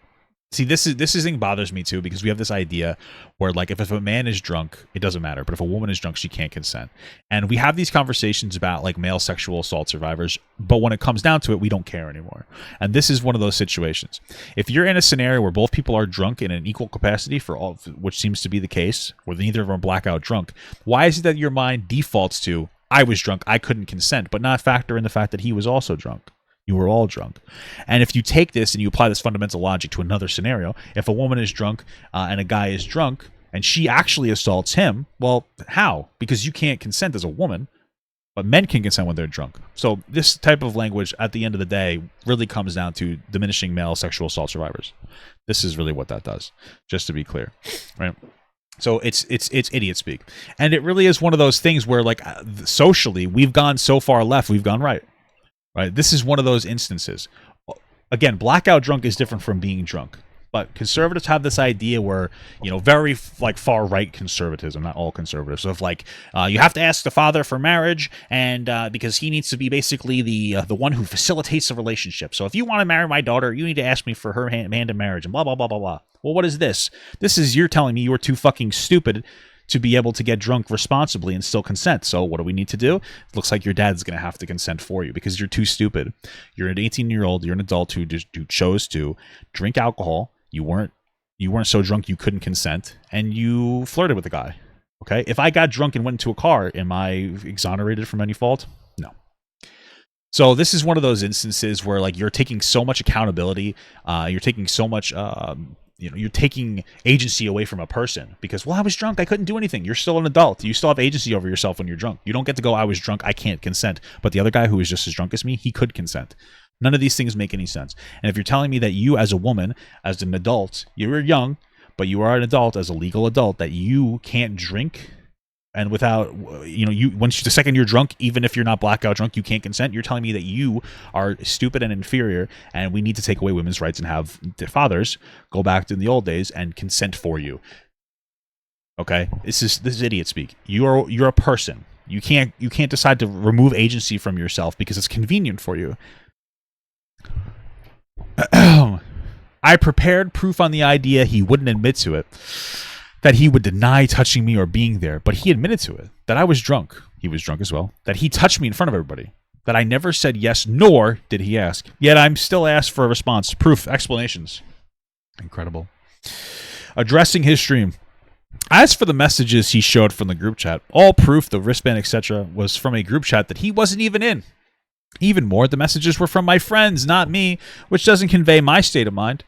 See, this thing bothers me too, because we have this idea where, like, if a man is drunk, it doesn't matter. But if a woman is drunk, she can't consent. And we have these conversations about, like, male sexual assault survivors. But when it comes down to it, we don't care anymore. And this is one of those situations. If you're in a scenario where both people are drunk in an equal capacity, which seems to be the case, where neither of them are blackout drunk, why is it that your mind defaults to, I was drunk, I couldn't consent, but not factor in the fact that he was also drunk? You were all drunk. And if you take this and you apply this fundamental logic to another scenario, if a woman is drunk and a guy is drunk and she actually assaults him, well, how? Because you can't consent as a woman, but men can consent when they're drunk. So this type of language, at the end of the day, really comes down to diminishing male sexual assault survivors. This is really what that does, just to be clear, right? So it's idiot speak. And it really is one of those things where, like, socially, we've gone so far left, we've gone right. Right, this is one of those instances. Again, blackout drunk is different from being drunk. But conservatives have this idea where, you know, very like far right conservatism, not all conservatives, of like you have to ask the father for marriage, and because he needs to be basically the one who facilitates the relationship. So if you want to marry my daughter, you need to ask me for her hand in marriage, and blah blah blah blah blah. Well, what is this? This is you're telling me you are too fucking stupid to be able to get drunk responsibly and still consent. So what do we need to do? It looks like your dad's going to have to consent for you because you're too stupid. You're an 18-year-old. You're an adult who chose to drink alcohol. You weren't so drunk you couldn't consent, and you flirted with a guy. Okay? If I got drunk and went into a car, am I exonerated from any fault? No. So this is one of those instances where, like, you're taking so much accountability. You're taking so much... you're taking agency away from a person because, well, I was drunk, I couldn't do anything. You're still an adult. You still have agency over yourself when you're drunk. You don't get to go, I was drunk, I can't consent. But the other guy who was just as drunk as me, he could consent. None of these things make any sense. And if you're telling me that you, as a woman, as an adult, you're young, but you are an adult, as a legal adult, that you can't drink, and without, the second you're drunk, even if you're not blackout drunk, you can't consent. You're telling me that you are stupid and inferior, and we need to take away women's rights and have their fathers go back to the old days and consent for you. Okay, this is idiot speak. You're a person. You can't decide to remove agency from yourself because it's convenient for you. I prepared proof on the idea he wouldn't admit to it, that he would deny touching me or being there, but he admitted to it, that I was drunk. He was drunk as well. That he touched me in front of everybody. That I never said yes, nor did he ask. Yet I'm still asked for a response. Proof, explanations. Incredible. Addressing his stream. As for the messages he showed from the group chat, all proof the wristband, etc., was from a group chat that he wasn't even in. Even more, the messages were from my friends, not me, which doesn't convey my state of mind.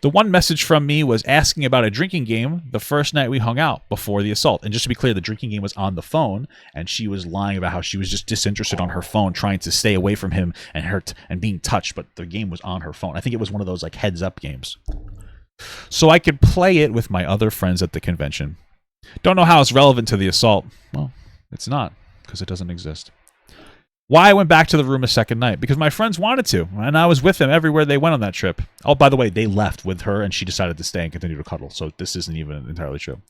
The one message from me was asking about a drinking game the first night we hung out before the assault. And just to be clear, the drinking game was on the phone, and she was lying about how she was just disinterested on her phone, trying to stay away from him and hurt and being touched, but the game was on her phone. I think it was one of those like heads-up games. So I could play it with my other friends at the convention. Don't know how it's relevant to the assault. Well, it's not, because it doesn't exist. Why I went back to the room a second night? Because my friends wanted to, and I was with them everywhere they went on that trip. Oh, by the way, they left with her, and she decided to stay and continue to cuddle, so this isn't even entirely true.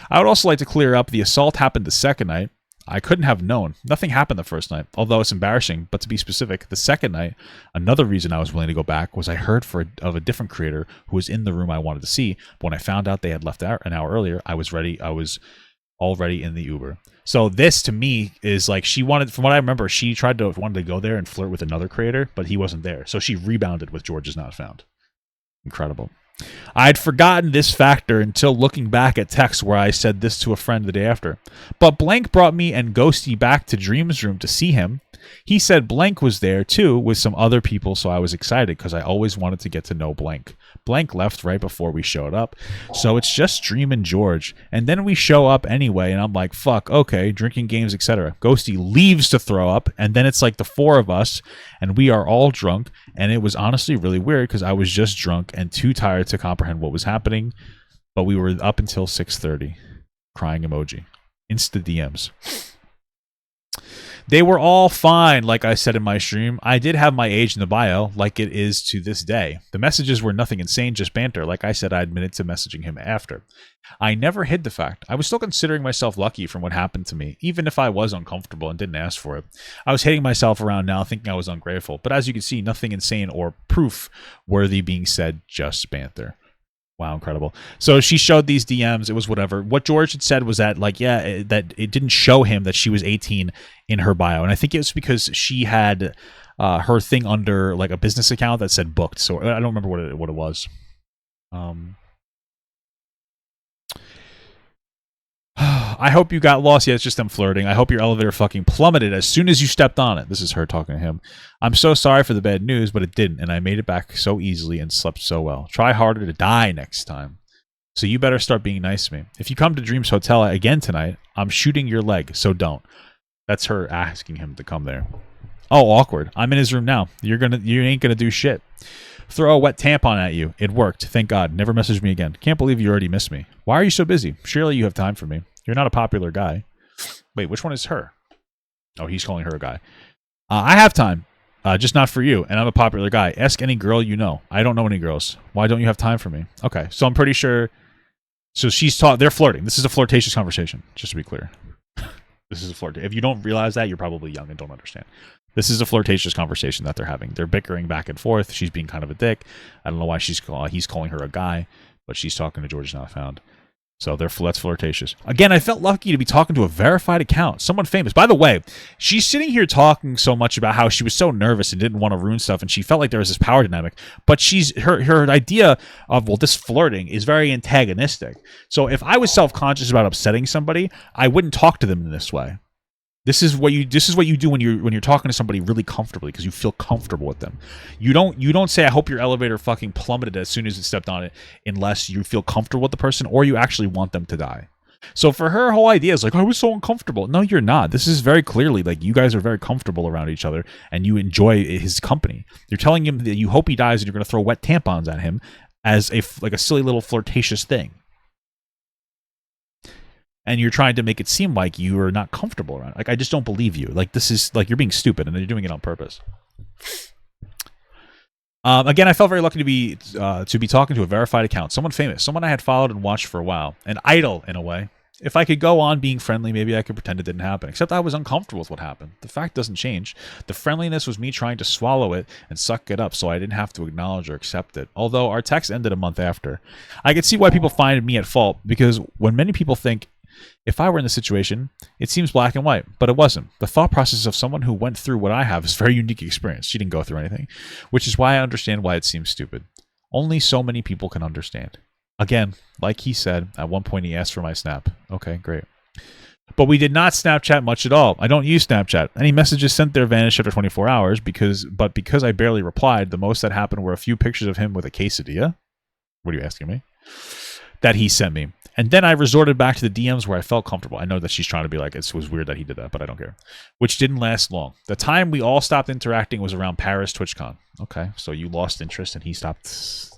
I would also like to clear up the assault happened the second night. I couldn't have known. Nothing happened the first night, although it's embarrassing, but to be specific, the second night, another reason I was willing to go back was I heard of a different creator who was in the room I wanted to see, but when I found out they had left an hour earlier, I was ready. I was already in the Uber. So this to me is like she wanted, from what I remember, she wanted to go there and flirt with another creator, but he wasn't there. So she rebounded with George is not found. Incredible. I had forgotten this factor until looking back at texts where I said this to a friend the day after. But Blank brought me and Ghosty back to Dream's room to see him. He said Blank was there too with some other people, so I was excited because I always wanted to get to know Blank. Blank left right before we showed up, so it's just Dream and George. And then we show up anyway, and I'm like, fuck, okay, drinking games, etc. Ghosty leaves to throw up, and then it's like the four of us, and we are all drunk, and it was honestly really weird because I was just drunk and too tired to comprehend what was happening, but we were up until 6:30. Crying emoji. Insta DMs. They were all fine, like I said in my stream. I did have my age in the bio, like it is to this day. The messages were nothing insane, just banter. Like I said, I admitted to messaging him after. I never hid the fact. I was still considering myself lucky from what happened to me, even if I was uncomfortable and didn't ask for it. I was hating myself around now, thinking I was ungrateful. But as you can see, nothing insane or proof worthy being said, just banter. Wow, incredible. So she showed these DMs. It was whatever. What George had said was that, like, yeah, that it didn't show him that she was 18 in her bio. And I think it was because she had her thing under, like, a business account that said booked. So I don't remember what it was. I hope you got lost. Yeah, it's just them flirting. I hope your elevator fucking plummeted as soon as you stepped on it. This is her talking to him. I'm so sorry for the bad news, but it didn't, and I made it back so easily and slept so well. Try harder to die next time. So you better start being nice to me. If you come to Dream's Hotel again tonight, I'm shooting your leg, so don't. That's her asking him to come there. Oh, awkward. I'm in his room now. You ain't gonna do shit. Throw a wet tampon at you. It worked. Thank God. Never message me again. Can't believe you already missed me. Why are you so busy? Surely you have time for me. You're not a popular guy. Wait, which one is her? Oh, he's calling her a guy. I have time, just not for you, and I'm a popular guy. Ask any girl you know. I don't know any girls. Why don't you have time for me? Okay, so I'm pretty sure... So they're flirting. This is a flirtatious conversation, just to be clear. This is a flirt. If you don't realize that, you're probably young and don't understand. This is a flirtatious conversation that they're having. They're bickering back and forth. She's being kind of a dick. I don't know why he's calling her a guy, but she's talking to George Not Found. So that's flirtatious. Again, I felt lucky to be talking to a verified account, someone famous. By the way, she's sitting here talking so much about how she was so nervous and didn't want to ruin stuff, and she felt like there was this power dynamic. But her idea of, well, this flirting is very antagonistic. So if I was self-conscious about upsetting somebody, I wouldn't talk to them in this way. This is what you do when you're talking to somebody really comfortably because you feel comfortable with them. You don't say I hope your elevator fucking plummeted as soon as it stepped on it unless you feel comfortable with the person or you actually want them to die. So for her whole idea is like, I was so uncomfortable. No, you're not. This is very clearly like you guys are very comfortable around each other and you enjoy his company. You're telling him that you hope he dies and you're going to throw wet tampons at him as a silly little flirtatious thing. And you're trying to make it seem like you are not comfortable around it. Like, I just don't believe you. Like, this is, like, you're being stupid, and you're doing it on purpose. Again, I felt very lucky to be talking to a verified account. Someone famous. Someone I had followed and watched for a while. An idol, in a way. If I could go on being friendly, maybe I could pretend it didn't happen. Except I was uncomfortable with what happened. The fact doesn't change. The friendliness was me trying to swallow it and suck it up so I didn't have to acknowledge or accept it. Although our text ended a month after. I could see why people find me at fault, because when many people think, if I were in the situation, it seems black and white, but it wasn't. The thought process of someone who went through what I have is a very unique experience. She didn't go through anything, which is why I understand why it seems stupid. Only so many people can understand. Again, like he said, at one point he asked for my snap. Okay, great. But we did not Snapchat much at all. I don't use Snapchat. Any messages sent there vanished after 24 hours because I barely replied, the most that happened were a few pictures of him with a quesadilla. What are you asking me? That he sent me. And then I resorted back to the DMs where I felt comfortable. I know that she's trying to be like, it was weird that he did that, but I don't care. Which didn't last long. The time we all stopped interacting was around Paris TwitchCon. Okay, so you lost interest and he stopped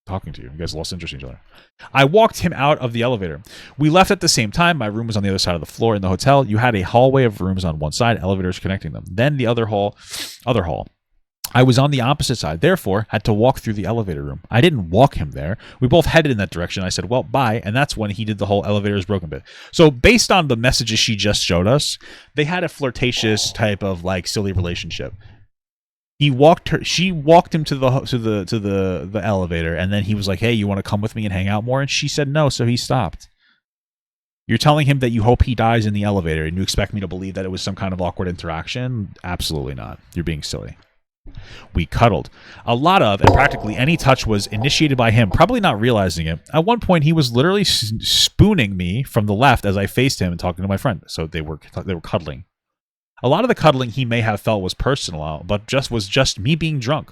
talking to you. You guys lost interest in each other. I walked him out of the elevator. We left at the same time. My room was on the other side of the floor in the hotel. You had a hallway of rooms on one side, elevators connecting them. Then the other hall. I was on the opposite side, therefore had to walk through the elevator room. I didn't walk him there. We both headed in that direction. I said, well, bye. And that's when he did the whole elevator is broken bit. So based on the messages she just showed us, they had a flirtatious type of like silly relationship. She walked him to the elevator, and then he was like, hey, you want to come with me and hang out more? And she said no, so he stopped. You're telling him that you hope he dies in the elevator, and you expect me to believe that it was some kind of awkward interaction? Absolutely not. You're being silly. We cuddled. A lot of, and practically any touch was initiated by him, probably not realizing it. At one point, he was literally spooning me from the left as I faced him and talking to my friend. So they were cuddling. A lot of the cuddling he may have felt was personal, but was just me being drunk.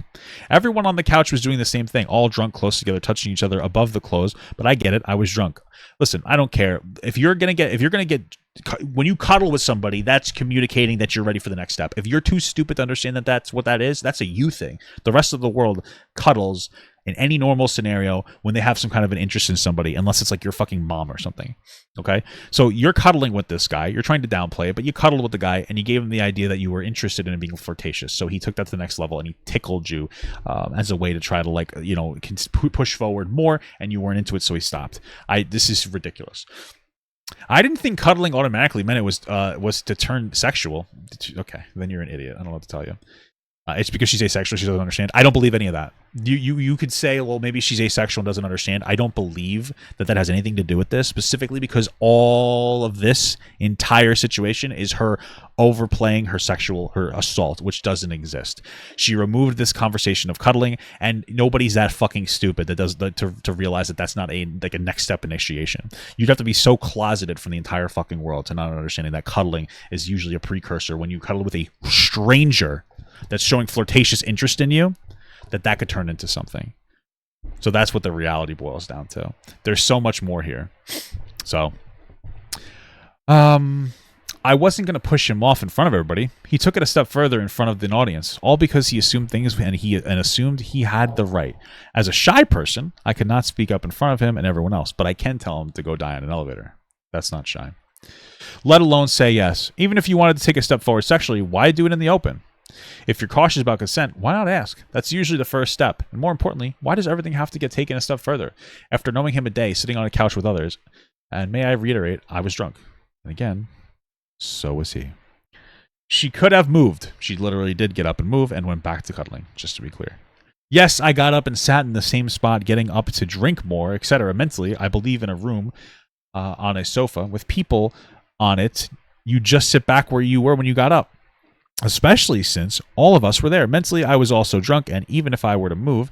Everyone on the couch was doing the same thing, all drunk, close together, touching each other above the clothes. But I get it. I was drunk. Listen, I don't care. If you're gonna get, when you cuddle with somebody, that's communicating that you're ready for the next step. If you're too stupid to understand that that's what that is, that's a you thing. The rest of the world cuddles in any normal scenario when they have some kind of an interest in somebody, unless it's like your fucking mom or something. Okay? So you're cuddling with this guy. You're trying to downplay it, but you cuddled with the guy and you gave him the idea that you were interested in being flirtatious. So he took that to the next level and he tickled you as a way to try to, like, you know, push forward more, and you weren't into it, so he stopped. This is ridiculous. I didn't think cuddling automatically meant it was to turn sexual. Okay, then you're an idiot. I don't know what to tell you. It's because she's asexual, she doesn't understand. I don't believe any of that. You could say, well, maybe she's asexual and doesn't understand. I don't believe that has anything to do with this, specifically because all of this entire situation is her overplaying her assault, which doesn't exist. She removed this conversation of cuddling, and nobody's that fucking stupid to realize that that's not a next step initiation. You'd have to be so closeted from the entire fucking world to not understanding that cuddling is usually a precursor. When you cuddle with a stranger that's showing flirtatious interest in you, that could turn into something. So that's what the reality boils down to. There's so much more here. So I wasn't going to push him off in front of everybody. He took it a step further in front of the audience, all because he assumed things and assumed he had the right. As a shy person, I could not speak up in front of him and everyone else, but I can tell him to go die on an elevator. That's not shy. Let alone say yes. Even if you wanted to take a step forward sexually, why do it in the open? If you're cautious about consent, why not ask? That's usually the first step. And more importantly, why does everything have to get taken a step further? After knowing him a day, sitting on a couch with others, and may I reiterate, I was drunk. And again, so was he. She could have moved. She literally did get up and move and went back to cuddling, just to be clear. Yes, I got up and sat in the same spot, getting up to drink more, etc. Mentally, I believe in a room on a sofa with people on it. You just sit back where you were when you got up. Especially since all of us were there. Mentally, I was also drunk, and even if I were to move,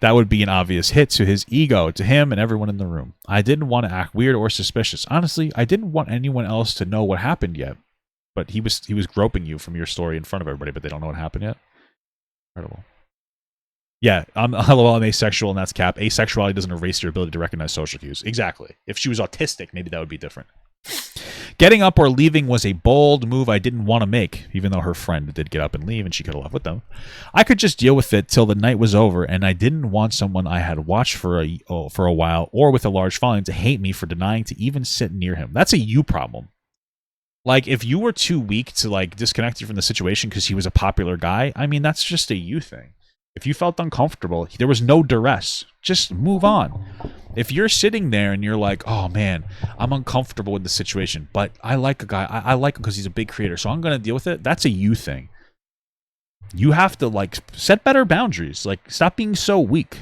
that would be an obvious hit to his ego, to him and everyone in the room. I didn't want to act weird or suspicious. Honestly, I didn't want anyone else to know what happened yet. But he was groping you from your story in front of everybody, but they don't know what happened yet. Incredible. Yeah, I'm asexual, and that's cap. Asexuality doesn't erase your ability to recognize social cues. Exactly. If she was autistic, maybe that would be different. Getting up or leaving was a bold move I didn't want to make, even though her friend did get up and leave and she could have left with them. I could just deal with it till the night was over, and I didn't want someone I had watched for a while or with a large following to hate me for denying to even sit near him. That's a you problem. Like, if you were too weak to, like, disconnect you from the situation because he was a popular guy, I mean, that's just a you thing. If you felt uncomfortable, there was no duress. Just move on. If you're sitting there and you're like, oh man, I'm uncomfortable with the situation, but I like a guy, I like him because he's a big creator, so I'm going to deal with it, that's a you thing. You have to, like, set better boundaries. Like, stop being so weak.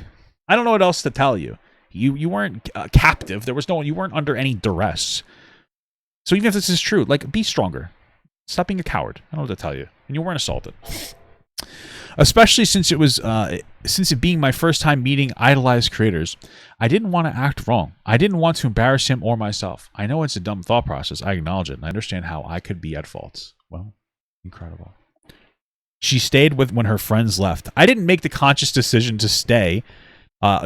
I don't know what else to tell you. You weren't captive. You weren't under any duress. So even if this is true, like, be stronger. Stop being a coward. I don't know what to tell you. And you weren't assaulted. Especially since it being my first time meeting idolized creators. I didn't want to act wrong. I didn't want to embarrass him or myself. I know it's a dumb thought process. I acknowledge it, and I understand how I could be at fault. Well, incredible. She stayed when her friends left. I didn't make the conscious decision to stay.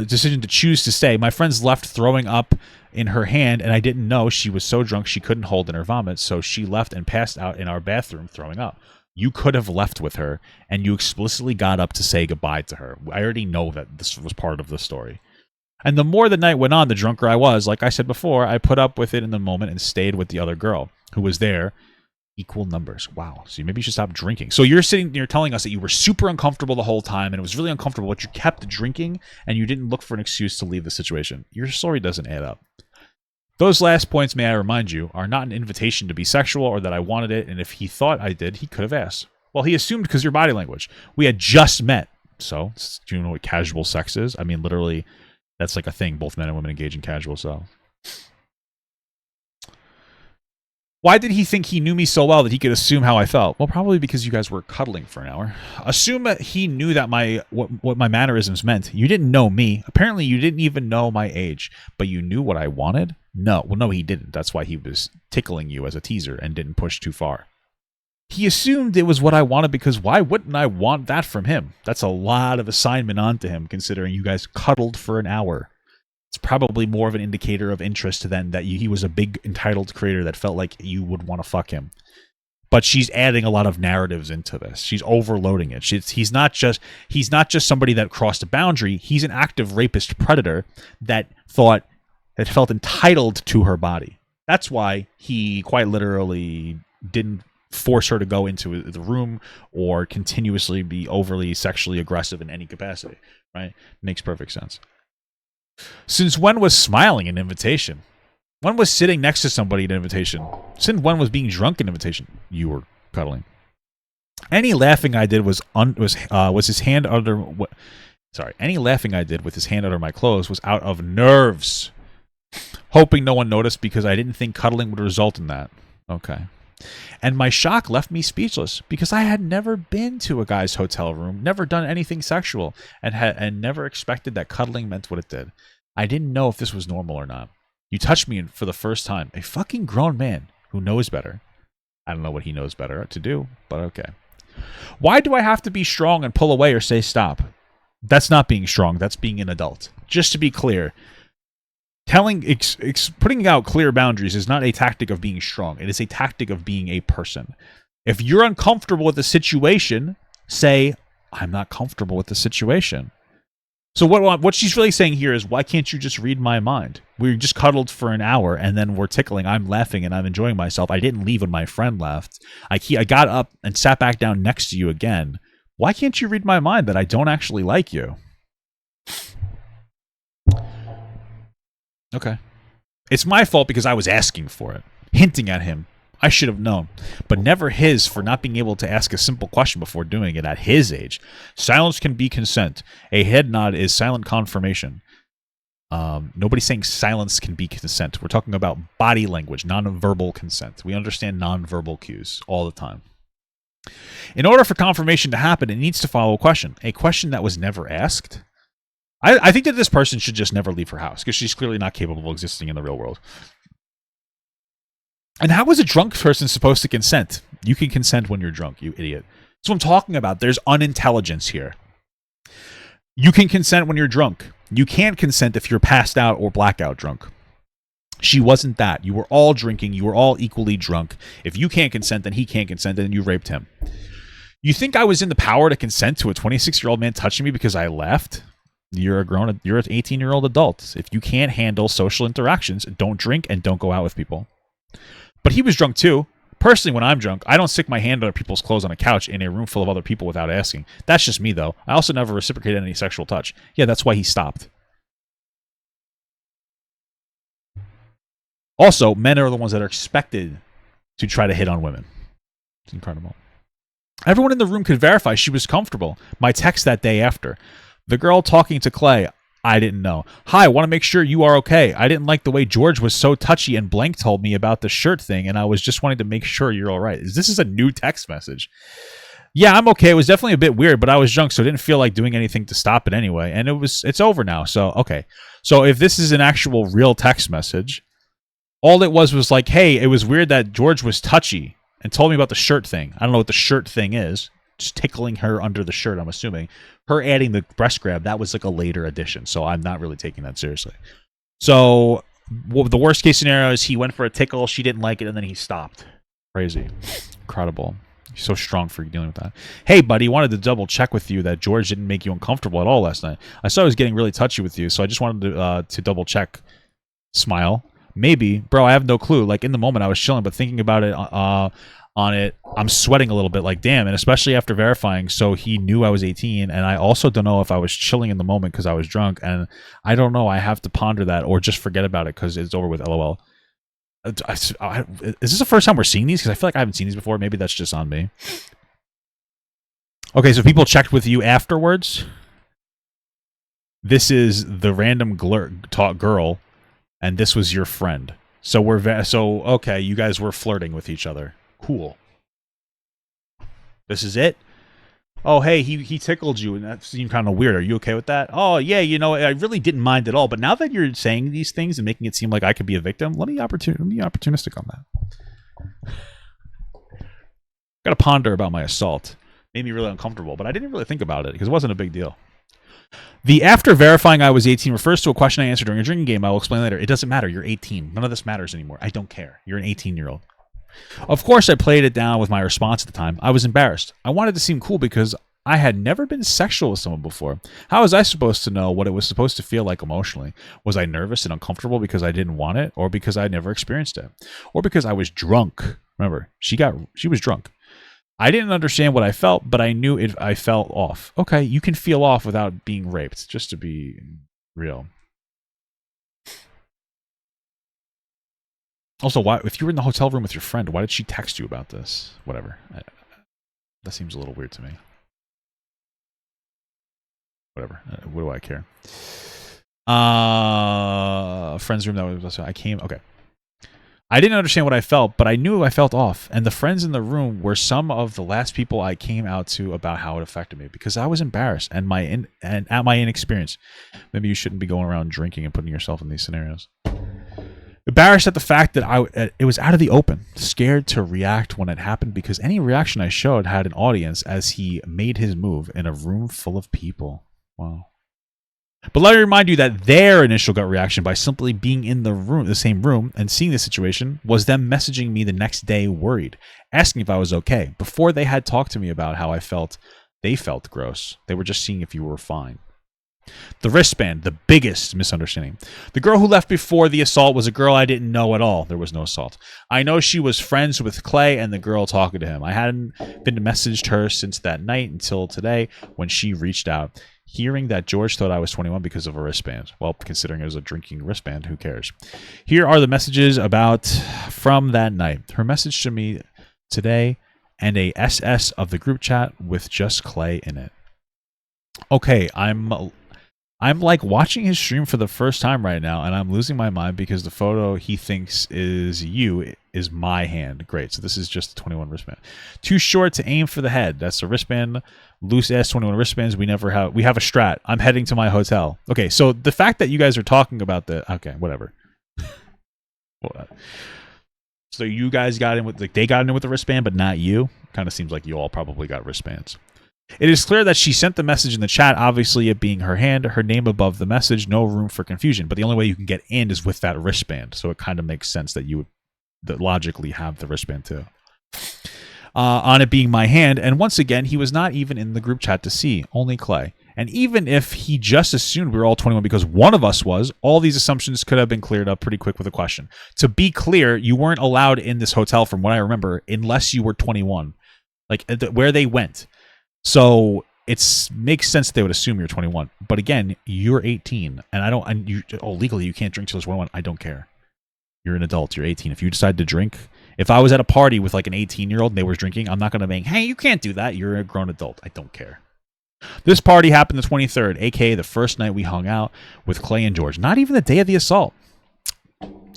Decision to choose to stay. My friends left throwing up in her hand, and I didn't know she was so drunk she couldn't hold in her vomit, so she left and passed out in our bathroom throwing up. You could have left with her, and you explicitly got up to say goodbye to her. I already know that this was part of the story. And the more the night went on, the drunker I was. Like I said before, I put up with it in the moment and stayed with the other girl who was there. Equal numbers. Wow. So maybe you should stop drinking. So you're telling us that you were super uncomfortable the whole time, and it was really uncomfortable, but you kept drinking, and you didn't look for an excuse to leave the situation. Your story doesn't add up. Those last points, may I remind you, are not an invitation to be sexual or that I wanted it, and if he thought I did, he could have asked. Well, he assumed because your body language. We had just met. So, do you know what casual sex is? I mean, literally, that's like a thing. Both men and women engage in casual sex. Why did he think he knew me so well that he could assume how I felt? Well, probably because you guys were cuddling for an hour. Assume that he knew that what my mannerisms meant. You didn't know me. Apparently, you didn't even know my age, but you knew what I wanted? No. Well, no, he didn't. That's why he was tickling you as a teaser and didn't push too far. He assumed it was what I wanted because why wouldn't I want that from him? That's a lot of assignment onto him, considering you guys cuddled for an hour. It's probably more of an indicator of interest than that he was a big entitled creator that felt like you would want to fuck him. But she's adding a lot of narratives into this. She's overloading it. He's not just somebody that crossed a boundary. He's an active rapist predator that felt entitled to her body. That's why he quite literally didn't force her to go into the room or continuously be overly sexually aggressive in any capacity. Right? Makes perfect sense. Since when was smiling an invitation? When was sitting next to somebody an invitation? Since when was being drunk an invitation? You were cuddling. Any laughing I did was his hand under. Any laughing I did with his hand under my clothes was out of nerves, hoping no one noticed because I didn't think cuddling would result in that. Okay. And my shock left me speechless because I had never been to a guy's hotel room, never done anything sexual, and never expected that cuddling meant what it did. I didn't know if this was normal or not. You touched me for the first time, a fucking grown man who knows better. I don't know what he knows better to do, but okay. Why do I have to be strong and pull away or say stop? That's not being strong. That's being an adult. Just to be clear, putting out clear boundaries is not a tactic of being strong. It is a tactic of being a person. If you're uncomfortable with the situation, say, I'm not comfortable with the situation. So what she's really saying here is, why can't you just read my mind? We just cuddled for an hour, and then we're tickling. I'm laughing, and I'm enjoying myself. I didn't leave when my friend left. I got up and sat back down next to you again. Why can't you read my mind that I don't actually like you? Okay. It's my fault because I was asking for it, hinting at him. I should have known, but never his for not being able to ask a simple question before doing it at his age. Silence can be consent. A head nod is silent confirmation. Nobody's saying silence can be consent. We're talking about body language, non-verbal consent. We understand non-verbal cues all the time. In order for confirmation to happen, it needs to follow a question that was never asked. I think that this person should just never leave her house because she's clearly not capable of existing in the real world. And how is a drunk person supposed to consent? You can consent when you're drunk, you idiot. That's what I'm talking about. There's unintelligence here. You can consent when you're drunk. You can't consent if you're passed out or blackout drunk. She wasn't that. You were all drinking. You were all equally drunk. If you can't consent, then he can't consent, and you raped him. You think I was in the power to consent to a 26-year-old man touching me because I left? You're an 18-year-old adult. If you can't handle social interactions, don't drink and don't go out with people. But he was drunk too. Personally, when I'm drunk, I don't stick my hand under people's clothes on a couch in a room full of other people without asking. That's just me, though. I also never reciprocated any sexual touch. Yeah, that's why he stopped. Also, men are the ones that are expected to try to hit on women. It's incredible. Everyone in the room could verify she was comfortable. My text that day after. The girl talking to Clay, I didn't know. Hi, want to make sure you are okay. I didn't like the way George was so touchy and Blank told me about the shirt thing, and I was just wanting to make sure you're all right. This is a new text message. Yeah, I'm okay. It was definitely a bit weird, but I was drunk, so I didn't feel like doing anything to stop it anyway. And it's over now. So, okay. So if this is an actual real text message, all it was like, hey, it was weird that George was touchy and told me about the shirt thing. I don't know what the shirt thing is. Just tickling her under the shirt, I'm assuming. Her adding the breast grab, that was like a later addition. So I'm not really taking that seriously. So the worst case scenario is he went for a tickle, she didn't like it, and then he stopped. Crazy. Incredible. You're so strong for dealing with that. Hey, buddy, wanted to double check with you that George didn't make you uncomfortable at all last night. I saw he was getting really touchy with you, so I just wanted to double check. Smile. Maybe. Bro, I have no clue. Like, in the moment, I was chilling, but thinking about it on it, I'm sweating a little bit. Like, damn, and especially after verifying, so he knew I was 18, and I also don't know if I was chilling in the moment because I was drunk, and I don't know. I have to ponder that or just forget about it because it's over with, LOL. Is this the first time we're seeing these? Because I feel like I haven't seen these before. Maybe that's just on me. Okay, so people checked with you afterwards. This is the random girl, and this was your friend. So okay, you guys were flirting with each other. Cool. This is it? Oh, hey, he tickled you, and that seemed kind of weird. Are you okay with that? Oh, yeah, you know, I really didn't mind at all. But now that you're saying these things and making it seem like I could be a victim, let me be opportunistic on that. Got to ponder about my assault. Made me really uncomfortable, but I didn't really think about it because it wasn't a big deal. The after verifying I was 18 refers to a question I answered during a drinking game. I will explain later. It doesn't matter. You're 18. None of this matters anymore. I don't care. You're an 18-year-old. Of course, I played it down with my response at the time. I was embarrassed. I wanted to seem cool because I had never been sexual with someone before. How was I supposed to know what it was supposed to feel like emotionally? Was I nervous and uncomfortable because I didn't want it, or because I never experienced it, or because I was drunk? Remember, she was drunk. I didn't understand what I felt, but I knew I felt off. Okay, you can feel off without being raped, just to be real. Also, why, if you were in the hotel room with your friend, why did she text you about this? Whatever. That seems a little weird to me. Whatever. What do I care? Friend's room. That was I came. Okay. I didn't understand what I felt, but I knew I felt off. And the friends in the room were some of the last people I came out to about how it affected me because I was embarrassed and at my inexperience. Maybe you shouldn't be going around drinking and putting yourself in these scenarios. Embarrassed at the fact that it was out of the open, scared to react when it happened because any reaction I showed had an audience as he made his move in a room full of people. Wow. But let me remind you that their initial gut reaction by simply being in the same room and seeing the situation was them messaging me the next day worried, asking if I was okay. Before they had talked to me about how I felt, they felt gross. They were just seeing if you were fine. The wristband, the biggest misunderstanding. The girl who left before the assault was a girl I didn't know at all. There was no assault. I know she was friends with Clay and the girl talking to him. I hadn't been messaged her since that night until today when she reached out. Hearing that George thought I was 21 because of a wristband. Well, considering it was a drinking wristband, who cares? Here are the messages from that night. Her message to me today and a SS of the group chat with just Clay in it. Okay, I'm like watching his stream for the first time right now, and I'm losing my mind because the photo he thinks is you is my hand. Great, so this is just the 21 wristband. Too short to aim for the head. That's a wristband. Loose ass 21 wristbands. We have a strat. I'm heading to my hotel. Okay, so the fact that you guys are talking about okay, whatever. So you guys got in with they got in with the wristband, but not you. Kind of seems like you all probably got wristbands. It is clear that she sent the message in the chat, obviously it being her hand, her name above the message, no room for confusion. But the only way you can get in is with that wristband. So it kind of makes sense that you would logically have the wristband too. On it being my hand, and once again, he was not even in the group chat to see, only Clay. And even if he just assumed we were all 21 because one of us was, all these assumptions could have been cleared up pretty quick with a question. To be clear, you weren't allowed in this hotel, from what I remember, unless you were 21. Like, where they went. So it makes sense that they would assume you're 21. But again, you're 18, and legally you can't drink till you're 21. I don't care. You're an adult. You're 18. If you decide to drink, if I was at a party with like an 18-year-old and they were drinking, I'm not going to bang, hey, you can't do that. You're a grown adult. I don't care. This party happened the 23rd, aka the first night we hung out with Clay and George. Not even the day of the assault.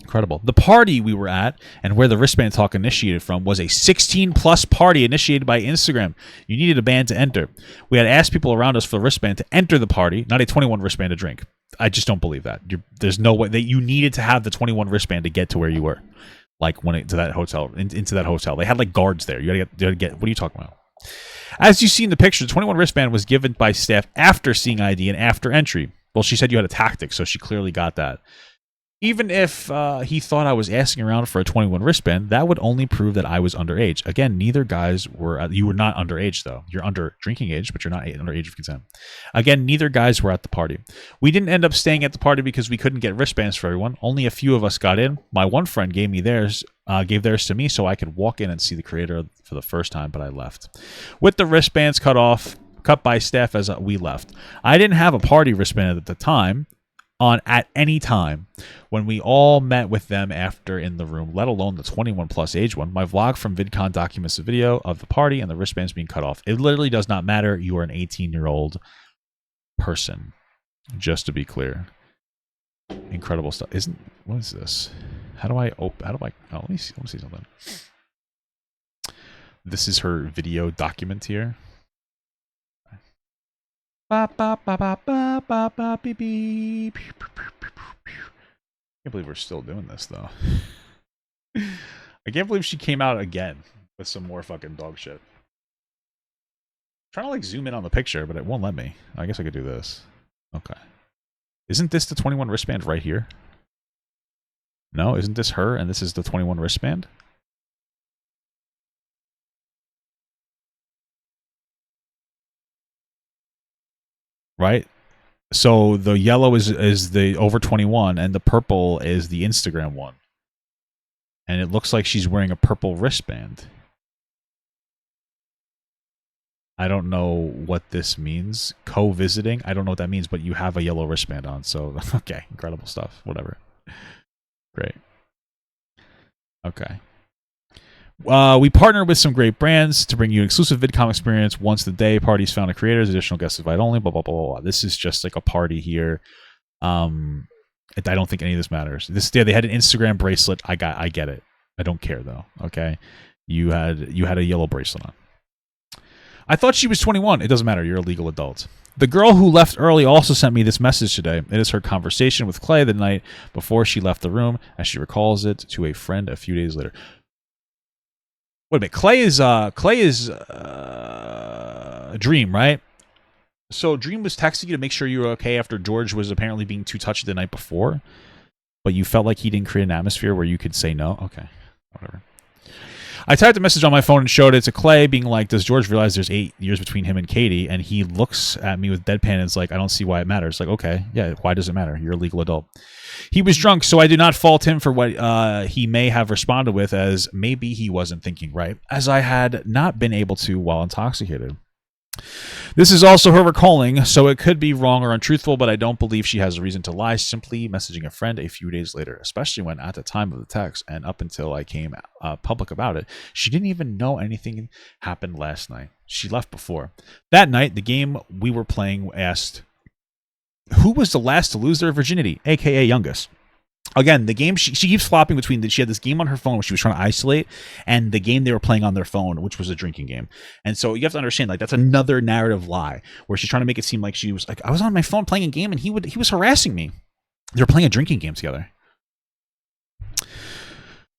Incredible. The party we were at and where the wristband talk initiated from was a 16-plus party initiated by Instagram. You needed a band to enter. We had asked people around us for the wristband to enter the party, not a 21 wristband to drink. I just don't believe that. There's no way that you needed to have the 21 wristband to get to where you were. Like when into that hotel, into that hotel. They had like guards there. You gotta get. What are you talking about? As you see in the picture, the 21 wristband was given by staff after seeing ID and after entry. Well, she said you had a tactic, so she clearly got that. Even if he thought I was asking around for a 21 wristband, that would only prove that I was underage. Again, neither guys were... you were not underage, though. You're under drinking age, but you're not under age of consent. Again, neither guys were at the party. We didn't end up staying at the party because we couldn't get wristbands for everyone. Only a few of us got in. My one friend gave theirs to me so I could walk in and see the creator for the first time, but I left. With the wristbands cut by staff as we left. I didn't have a party wristband at the time. At any time when we all met with them after in the room, let alone the 21 plus age one. My vlog from VidCon documents the video of the party and the wristbands being cut off. It literally does not matter. You are an 18-year-old person, just to be clear. Incredible stuff. What is this? Oh, let me see something. This is her video document here. Ba, ba, ba, ba, ba, ba, ba, beep, beep. Can't believe we're still doing this, though. I can't believe she came out again with some more fucking dog shit. I'm trying to like zoom in on the picture, but it won't let me. I guess I could do this. Okay. Isn't this the 21 wristband right here? No, isn't this her and this is the 21 wristband? Right? So the yellow is the over 21 and the purple is the Instagram one. And it looks like she's wearing a purple wristband. I don't know what this means. Co-visiting? I don't know what that means, but you have a yellow wristband on. So, okay. Incredible stuff. Whatever. Great. Okay. We partner with some great brands to bring you an exclusive VidCon experience once the day. Parties found a creators, additional guests invite only, blah, blah, blah, blah, blah. This is just like a party here. I don't think any of this matters. This day they had an Instagram bracelet. I get it. I don't care though. Okay. You had a yellow bracelet on. I thought she was 21. It doesn't matter. You're a legal adult. The girl who left early also sent me this message today. It is her conversation with Clay the night before she left the room, as she recalls it to a friend a few days later. Wait a minute. Clay is Dream, right? So Dream was texting you to make sure you were okay after George was apparently being too touchy the night before, but you felt like he didn't create an atmosphere where you could say no? Okay, whatever. I typed a message on my phone and showed it to Clay, being like, does George realize there's 8 years between him and Katie? And he looks at me with deadpan and is like, I don't see why it matters. Like, okay, yeah, why does it matter? You're a legal adult. He was drunk, so I do not fault him for what he may have responded with as maybe he wasn't thinking right, as I had not been able to while intoxicated. This is also her recalling, so it could be wrong or untruthful, but I don't believe she has a reason to lie, simply messaging a friend a few days later, especially when at the time of the text and up until I came public about it, she didn't even know anything happened last night. She left before. That night, the game we were playing asked, who was the last to lose their virginity, aka youngest? Again, the game, she keeps flopping between, she had this game on her phone which she was trying to isolate, and the game they were playing on their phone, which was a drinking game. And so you have to understand, like, that's another narrative lie, where she's trying to make it seem like she was like, I was on my phone playing a game and he was harassing me. They're playing a drinking game together.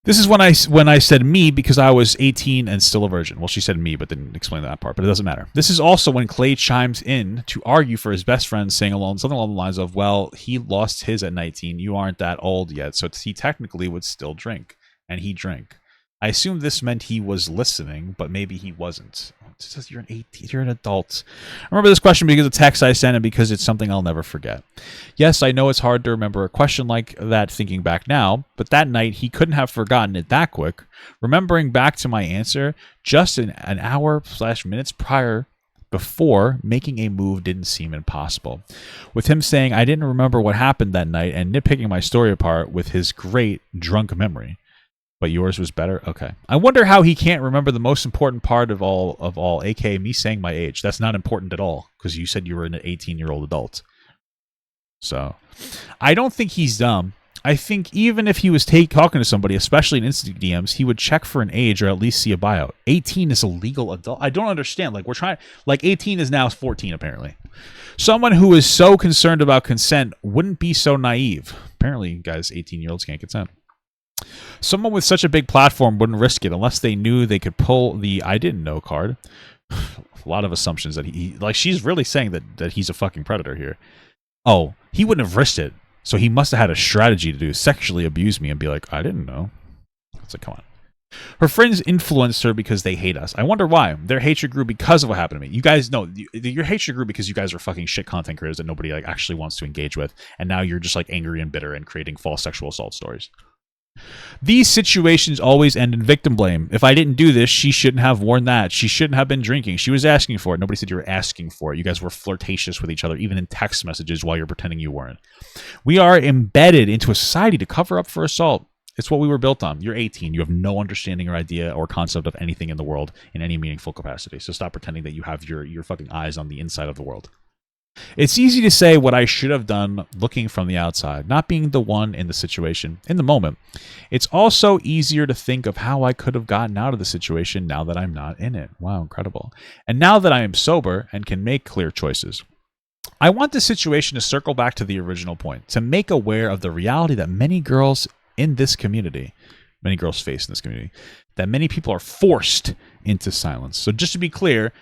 This is when I said me because I was 18 and still a virgin. Well, she said me, but didn't explain that part, but it doesn't matter. This is also when Clay chimes in to argue for his best friend, saying something along the lines of, well, he lost his at 19. You aren't that old yet, so he technically would still drink. And he drank. I assume this meant he was listening, but maybe he wasn't. It says you're an adult. I remember this question because of the text I sent and because it's something I'll never forget. Yes, I know it's hard to remember a question like that thinking back now, but that night he couldn't have forgotten it that quick. Remembering back to my answer, just an hour/minutes prior before, making a move didn't seem impossible. With him saying I didn't remember what happened that night and nitpicking my story apart with his great drunk memory. But yours was better? Okay. I wonder how he can't remember the most important part of all, aka me saying my age. That's not important at all, because you said you were an 18-year-old adult. So, I don't think he's dumb. I think even if he was talking to somebody, especially in instant DMs, he would check for an age or at least see a bio. 18 is a legal adult. I don't understand. Like, we're trying, like 18 is now 14 apparently. Someone who is so concerned about consent wouldn't be so naive. Apparently, guys, 18-year-olds can't consent. Someone with such a big platform wouldn't risk it unless they knew they could pull the I didn't know card. A lot of assumptions that he like, she's really saying that he's a fucking predator here. Oh, he wouldn't have risked it. So he must have had a strategy to do sexually abuse me and be like, I didn't know. It's like, come on. Her friends influenced her because they hate us. I wonder why. Their hatred grew because of what happened to me. You guys know your hatred grew because you guys are fucking shit content creators that nobody like actually wants to engage with, and now you're just like angry and bitter and creating false sexual assault stories. These situations always end in victim blame. If I didn't do this, she shouldn't have worn that. She shouldn't have been drinking. She was asking for it. Nobody said you were asking for it. You guys were flirtatious with each other, even in text messages while you're pretending you weren't. We are embedded into a society to cover up for assault. It's what we were built on. You're 18. You have no understanding or idea or concept of anything in the world in any meaningful capacity. So stop pretending that you have your fucking eyes on the inside of the world. It's easy to say what I should have done looking from the outside, not being the one in the situation, in the moment. It's also easier to think of how I could have gotten out of the situation now that I'm not in it. Wow, incredible. And now that I am sober and can make clear choices. I want the situation to circle back to the original point, to make aware of the reality that many girls in this community, many girls face in this community, that many people are forced into silence. So just to be clear,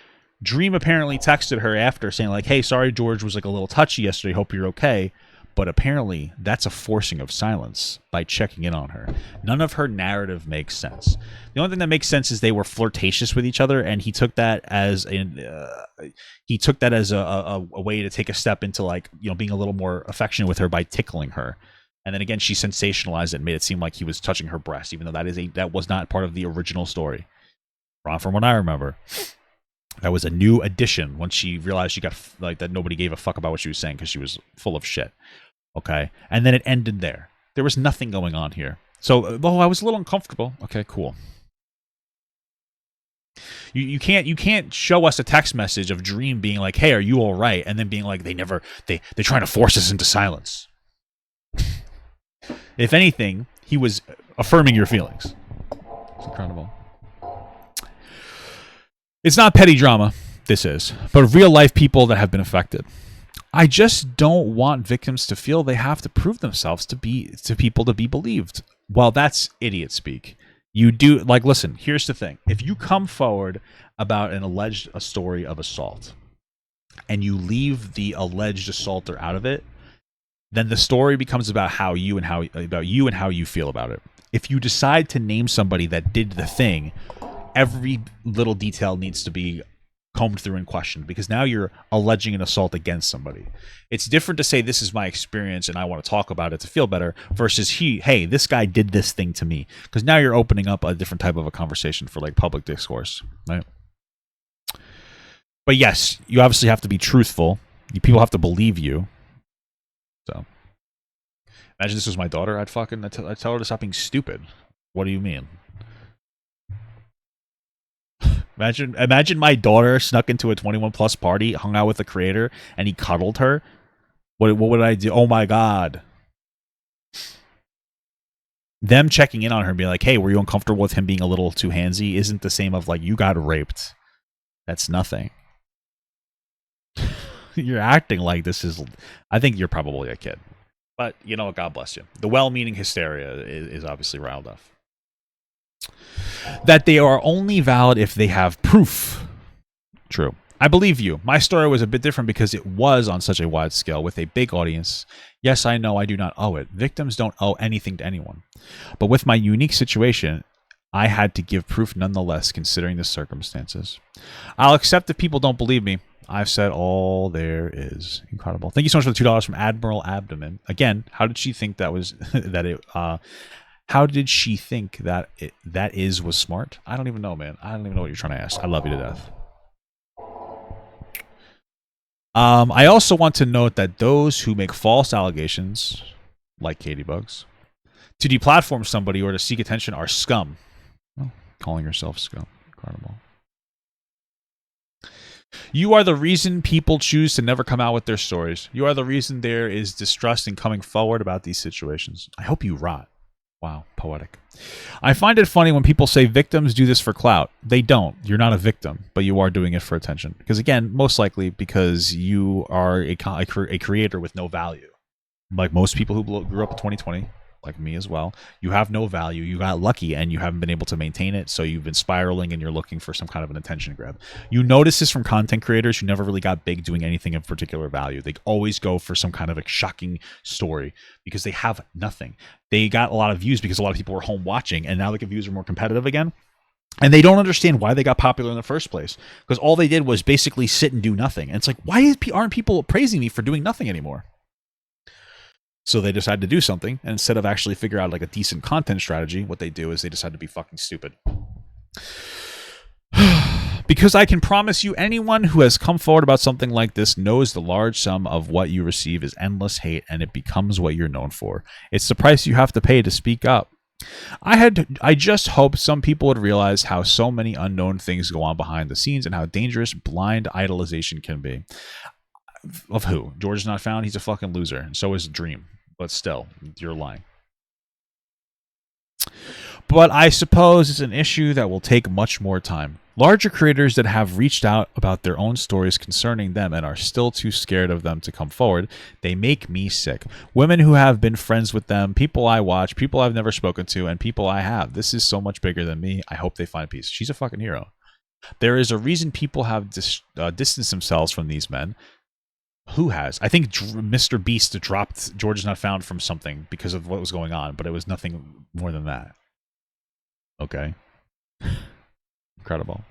Dream apparently texted her after saying like, hey, sorry, George was like a little touchy yesterday. Hope you're okay. But apparently that's a forcing of silence by checking in on her. None of her narrative makes sense. The only thing that makes sense is they were flirtatious with each other, and he took that as a way to take a step into like, you know, being a little more affectionate with her by tickling her. And then again, she sensationalized it and made it seem like he was touching her breast, even though that was not part of the original story. Wrong from what I remember. That was a new addition once she realized she got like that nobody gave a fuck about what she was saying because she was full of shit. Okay, and then it ended there. There was nothing going on here. So, I was a little uncomfortable. Okay, cool. You can't show us a text message of Dream being like, "Hey, are you all right?" and then being like, they're trying to force us into silence. If anything, he was affirming your feelings. It's incredible. It's not petty drama, this is, but real life people that have been affected. I just don't want victims to feel they have to prove themselves to people to be believed. Well, that's idiot speak. You do, like, listen, here's the thing. If you come forward about a story of assault and you leave the alleged assaulter out of it, then the story becomes about you and how you feel about it. If you decide to name somebody that did the thing, every little detail needs to be combed through and questioned, because now you're alleging an assault against somebody. It's different to say this is my experience and I want to talk about it to feel better versus hey, this guy did this thing to me, because now you're opening up a different type of a conversation for like public discourse, right? But yes, you obviously have to be truthful. People have to believe you. So imagine this was my daughter. I'd tell her to stop being stupid. What do you mean? Imagine my daughter snuck into a 21 plus party, hung out with the creator, and he cuddled her. What would I do? Oh my god. Them checking in on her and being like, hey, were you uncomfortable with him being a little too handsy? Isn't the same of like, you got raped. That's nothing. You're acting like this is, I think you're probably a kid. But you know what, God bless you. The well-meaning hysteria is obviously riled up. That they are only valid if they have proof. True. I believe you. My story was a bit different because it was on such a wide scale with a big audience. Yes, I know I do not owe it. Victims don't owe anything to anyone. But with my unique situation, I had to give proof nonetheless, considering the circumstances. I'll accept if people don't believe me. I've said all there is. Incredible. Thank you so much for the $2 from Admiral Abdomen. Again, how did she think that was how did she think that was smart? I don't even know, man. I don't even know what you're trying to ask. I love you to death. I also want to note that those who make false allegations, like Caitibugzz, to deplatform somebody or to seek attention are scum. Oh, calling yourself scum. Incredible. You are the reason people choose to never come out with their stories. You are the reason there is distrust in coming forward about these situations. I hope you rot. Wow, poetic. I find it funny when people say victims do this for clout. They don't. You're not a victim, but you are doing it for attention. Because again, most likely because you are a creator with no value. Like most people who grew up in 2020, like me as well, you have no value. You got lucky and you haven't been able to maintain it, so you've been spiraling and you're looking for some kind of an attention grab. You notice this from content creators who never really got big doing anything of particular value. They always go for some kind of a shocking story because they have nothing. They got a lot of views because a lot of people were home watching, and now the views are more competitive again. And they don't understand why they got popular in the first place, because all they did was basically sit and do nothing. And it's like, why aren't people praising me for doing nothing anymore? So they decide to do something, and instead of actually figure out like a decent content strategy, what they do is they decide to be fucking stupid. Because I can promise you, anyone who has come forward about something like this knows the large sum of what you receive is endless hate, and it becomes what you're known for. It's the price you have to pay to speak up. I just hope some people would realize how so many unknown things go on behind the scenes and how dangerous blind idolization can be. Of who? George is not found. He's a fucking loser. And so is Dream. But still, you're lying. But I suppose it's an issue that will take much more time. Larger creators that have reached out about their own stories concerning them and are still too scared of them to come forward, they make me sick. Women who have been friends with them, people I watch, people I've never spoken to, and people I have. This is so much bigger than me. I hope they find peace. She's a fucking hero. There is a reason people have distanced themselves from these men. Who has? I think Mr. Beast dropped George is not found from something because of what was going on, but it was nothing more than that. Okay. Incredible.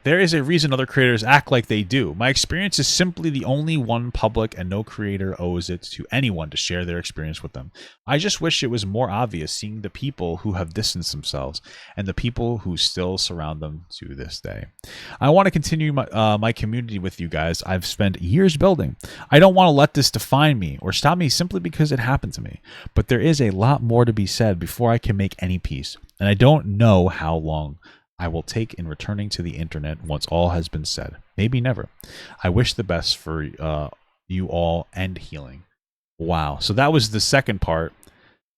There is a reason other creators act like they do. My experience is simply the only one public, and no creator owes it to anyone to share their experience with them. I just wish it was more obvious, seeing the people who have distanced themselves and the people who still surround them to this day. I want to continue my community with you guys I've spent years building. I don't want to let this define me or stop me simply because it happened to me. But there is a lot more to be said before I can make any peace. And I don't know how long I will take in returning to the internet once all has been said. Maybe never. I wish the best for you all and healing. Wow. So that was the second part,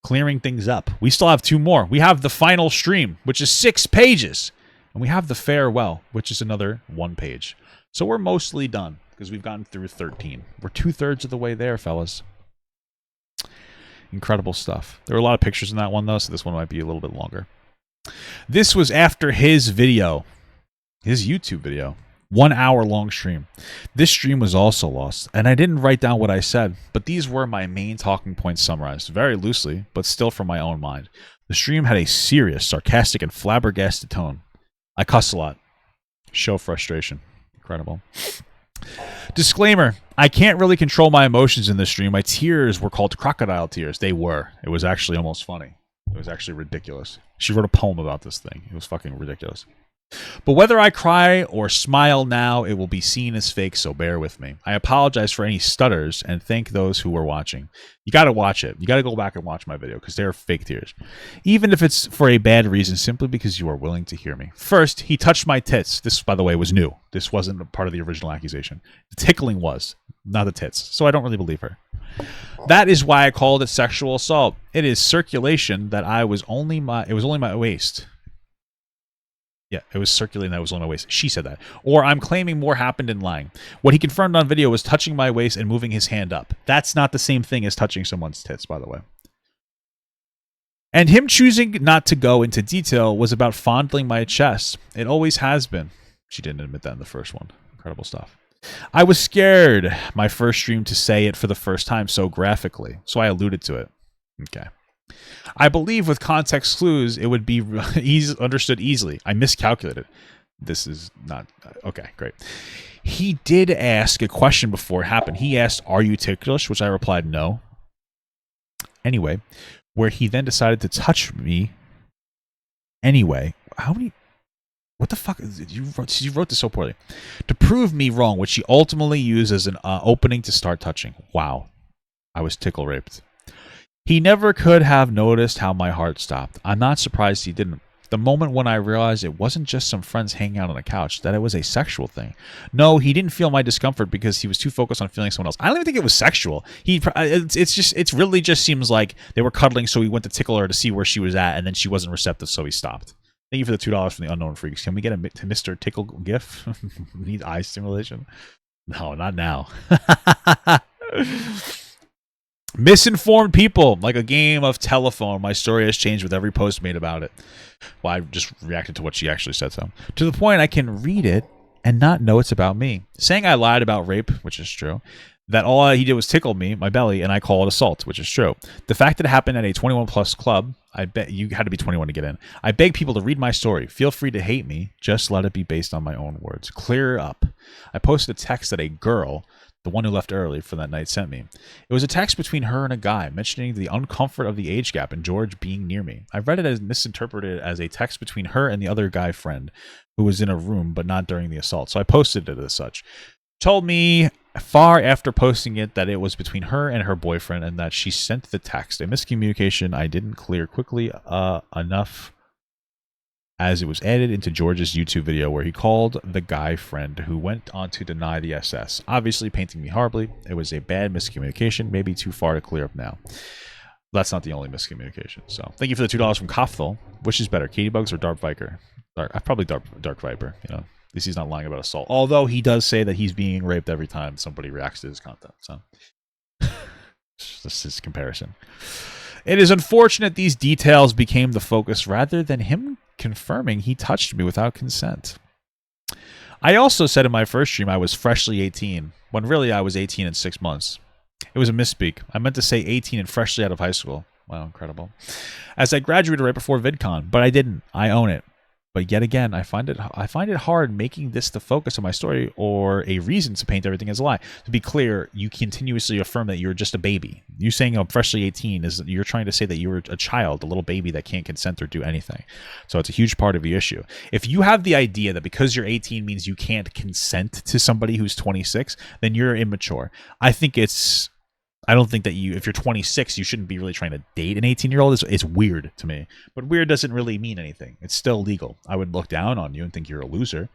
clearing things up. We still have 2 more. We have the final stream, which is 6 pages. And we have the farewell, which is another 1 page. So we're mostly done because we've gotten through 13. We're 2/3 of the way there, fellas. Incredible stuff. There were a lot of pictures in that one, though, so this one might be a little bit longer. This was after his video, his YouTube video, 1 hour long stream. This stream was also lost, and I didn't write down what I said, but these were my main talking points summarized, very loosely, but still from my own mind. The stream had a serious, sarcastic, and flabbergasted tone. I cuss a lot. Show frustration. Incredible. Disclaimer, I can't really control my emotions in this stream. My tears were called crocodile tears. They were. It was actually almost funny. It was actually ridiculous. She wrote a poem about this thing. It was fucking ridiculous. But whether I cry or smile now, it will be seen as fake, so bear with me. I apologize for any stutters and thank those who were watching. You got to watch it. You got to go back and watch my video because they're fake tears. Even if it's for a bad reason, simply because you are willing to hear me. First, he touched my tits. This, by the way, was new. This wasn't a part of the original accusation. The tickling was, not the tits. So I don't really believe her. That is why I called it sexual assault. It is circulation that it was only my waist. Yeah, it was circulating that was on my waist. She said that. Or I'm claiming more happened in lying. What he confirmed on video was touching my waist and moving his hand up. That's not the same thing as touching someone's tits, by the way. And him choosing not to go into detail was about fondling my chest. It always has been. She didn't admit that in the first one. Incredible stuff. I was scared my first stream to say it for the first time so graphically, so I alluded to it. Okay. I believe with context clues, it would be understood easily. I miscalculated. This is not... Okay, great. He did ask a question before it happened. He asked, "Are you ticklish?" Which I replied, no. Anyway, where he then decided to touch me. Anyway, how many... What the fuck? You wrote this so poorly. To prove me wrong, which he ultimately used as an opening to start touching. Wow. I was tickle raped. He never could have noticed how my heart stopped. I'm not surprised he didn't. The moment when I realized it wasn't just some friends hanging out on a couch, that it was a sexual thing. No, he didn't feel my discomfort because he was too focused on feeling someone else. I don't even think it was sexual. It really just seems like they were cuddling, so he went to tickle her to see where she was at, and then she wasn't receptive, so he stopped. Thank you for the $2 from the Unknown Freaks. Can we get a Mr. Tickle GIF? Need eye stimulation? No, not now. Misinformed people, like a game of telephone. My story has changed with every post made about it. Well, I just reacted to what she actually said, so. To the point I can read it and not know it's about me. Saying I lied about rape, which is true. That all he did was tickle me, my belly, and I call it assault, which is true. The fact that it happened at a 21-plus club, I bet you had to be 21 to get in. I beg people to read my story. Feel free to hate me. Just let it be based on my own words. Clear up. I posted a text that a girl, the one who left early for that night, sent me. It was a text between her and a guy mentioning the uncomfort of the age gap and George being near me. I read it as misinterpreted as a text between her and the other guy friend who was in a room but not during the assault, so I posted it as such. Told me far after posting it that it was between her and her boyfriend and that she sent the text. A miscommunication I didn't clear quickly enough, as it was added into George's YouTube video where he called the guy friend who went on to deny the SS, obviously painting me horribly. It was a bad miscommunication, maybe too far to clear up now. That's not the only miscommunication. So thank you for the $2 from Kofthel. Which is better, Caitibugzz or Dark Viper? Probably Dark Viper, you know. At least he's not lying about assault. Although he does say that he's being raped every time somebody reacts to his content. So this is his comparison. It is unfortunate these details became the focus rather than him confirming he touched me without consent. I also said in my first stream I was freshly 18, when really I was 18 and 6 months. It was a misspeak. I meant to say 18 and freshly out of high school. Wow, incredible. As I graduated right before VidCon, but I didn't. I own it. But yet again, I find it hard making this the focus of my story or a reason to paint everything as a lie. To be clear, you continuously affirm that you're just a baby. You saying I'm freshly 18 is you're trying to say that you're a child, a little baby that can't consent or do anything. So it's a huge part of the issue. If you have the idea that because you're 18 means you can't consent to somebody who's 26, then you're immature. I don't think that if you're 26, you shouldn't be really trying to date an 18-year-old. It's weird to me. But weird doesn't really mean anything. It's still legal. I would look down on you and think you're a loser.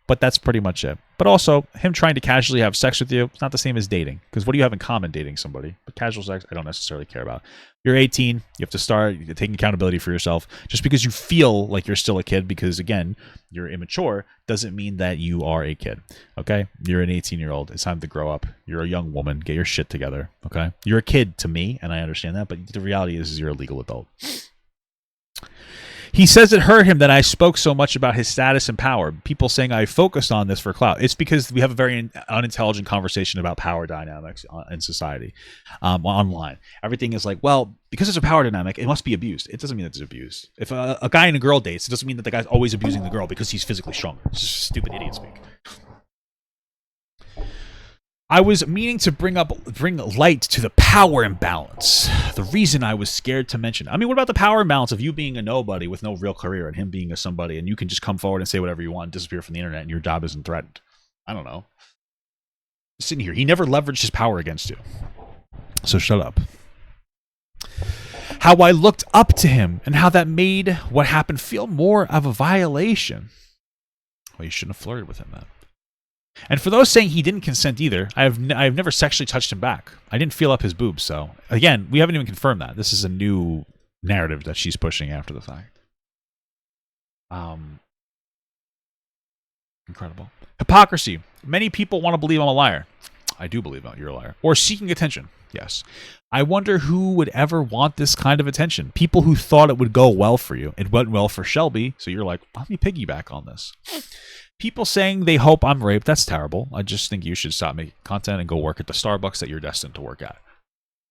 But that's pretty much it. But also, him trying to casually have sex with you, it's not the same as dating. Because what do you have in common dating somebody? But casual sex, I don't necessarily care about. You're 18. You have to start taking accountability for yourself. Just because you feel like you're still a kid, because, again, you're immature, doesn't mean that you are a kid. Okay? You're an 18-year-old. It's time to grow up. You're a young woman. Get your shit together. Okay? You're a kid to me, and I understand that. But the reality is you're a legal adult. He says it hurt him that I spoke so much about his status and power. People saying I focused on this for clout. It's because we have a very unintelligent conversation about power dynamics in society online. Everything is like, well, because it's a power dynamic, it must be abused. It doesn't mean that it's abused. If a guy and a girl dates, it doesn't mean that the guy's always abusing the girl because he's physically stronger. It's just stupid idiot speak. I was meaning to bring light to the power imbalance. The reason I was scared to mention. I mean, what about the power imbalance of you being a nobody with no real career and him being a somebody and you can just come forward and say whatever you want and disappear from the internet and your job isn't threatened? I don't know. Sitting here, he never leveraged his power against you. So shut up. How I looked up to him and how that made what happened feel more of a violation. Well, you shouldn't have flirted with him then. And for those saying he didn't consent either, I've never sexually touched him back. I didn't feel up his boobs, so again, we haven't even confirmed that. This is a new narrative that she's pushing after the fact. Incredible. Hypocrisy. Many people want to believe I'm a liar. I do believe you're a liar. Or seeking attention. Yes. I wonder who would ever want this kind of attention. People who thought it would go well for you. It went well for Shelby, so you're like, let me piggyback on this. People saying they hope I'm raped, that's terrible. I just think you should stop making content and go work at the Starbucks that you're destined to work at.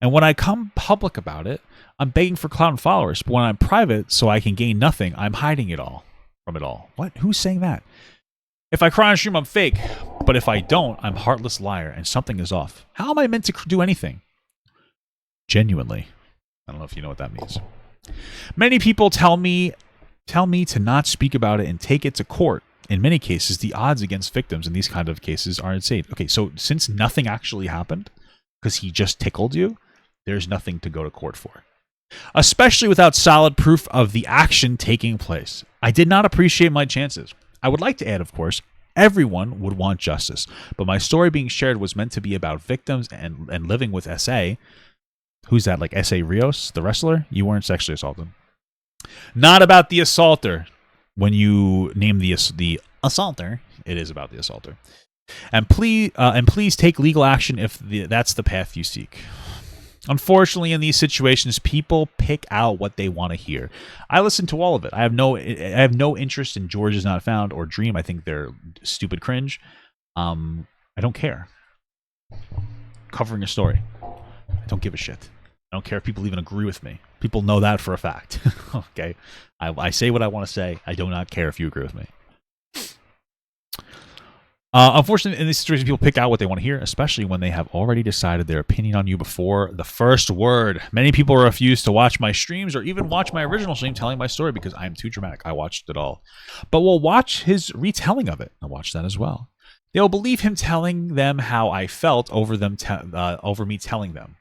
And when I come public about it, I'm begging for clout and followers. But when I'm private, so I can gain nothing, I'm hiding it all from it all. What? Who's saying that? If I cry on stream, I'm fake. But if I don't, I'm a heartless liar and something is off. How am I meant to do anything? Genuinely. I don't know if you know what that means. Many people tell me to not speak about it and take it to court. In many cases, the odds against victims in these kind of cases are insane. Okay, so since nothing actually happened, because he just tickled you, there's nothing to go to court for. especially without solid proof of the action taking place. I did not appreciate my chances. I would like to add, of course, everyone would want justice, but my story being shared was meant to be about victims and living with S.A. Who's that, like S.A. Rios, the wrestler? You weren't sexually assaulted. Not about the assaulter. When you name the assaulter, it is about the assaulter. And please take legal action if that's the path you seek. Unfortunately, in these situations, people pick out what they want to hear. I listen to all of it. I have no interest in George is Not Found or Dream. I think they're stupid cringe. I don't care. Covering a story. I don't give a shit. I don't care if people even agree with me. People know that for a fact. Okay? I say what I want to say. I do not care if you agree with me. Unfortunately, in these situations, people pick out what they want to hear, especially when they have already decided their opinion on you before the first word. Many people refuse to watch my streams or even watch my original stream telling my story because I'm too dramatic. I watched it all. But will watch his retelling of it. I watched that as well. They will believe him telling them how I felt over me telling them.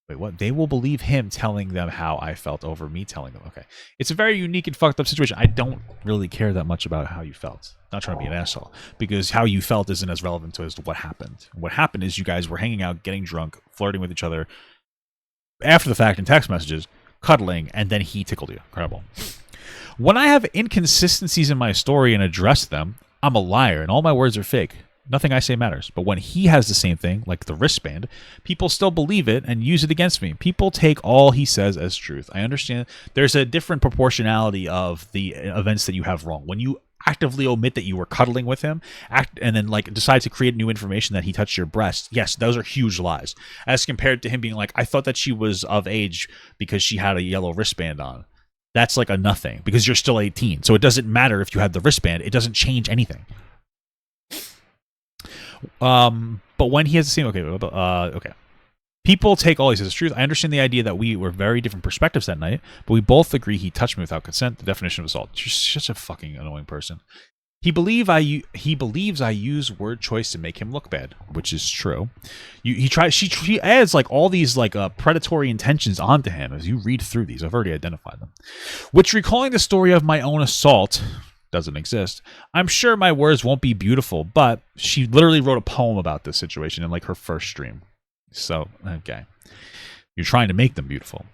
Wait, what? They will believe him telling them how I felt over me telling them. Okay. It's a very unique and fucked up situation. I don't really care that much about how you felt. Not trying to be an asshole. Because how you felt isn't as relevant to as to what happened. What happened is you guys were hanging out, getting drunk, flirting with each other after the fact in text messages, cuddling, and then he tickled you. Incredible. When I have inconsistencies in my story and address them, I'm a liar and all my words are fake. Nothing I say matters. But when he has the same thing, like the wristband, people still believe it and use it against me. People take all he says as truth. I understand there's a different proportionality of the events that you have wrong. When you actively omit that you were cuddling with him, and then like decide to create new information that he touched your breast, yes, those are huge lies. As compared to him being like, I thought that she was of age because she had a yellow wristband on. That's like a nothing because you're still 18. So it doesn't matter if you had the wristband. It doesn't change anything. But when he has the same, okay. People take all he says as truth. I understand the idea that we were very different perspectives that night, but we both agree he touched me without consent. The definition of assault. You're such a fucking annoying person. He believes I use word choice to make him look bad, which is true. She adds like all these like predatory intentions onto him as you read through these. I've already identified them. Which, recalling the story of my own assault, doesn't exist. I'm sure my words won't be beautiful, but she literally wrote a poem about this situation in like her first stream. So, okay. You're trying to make them beautiful.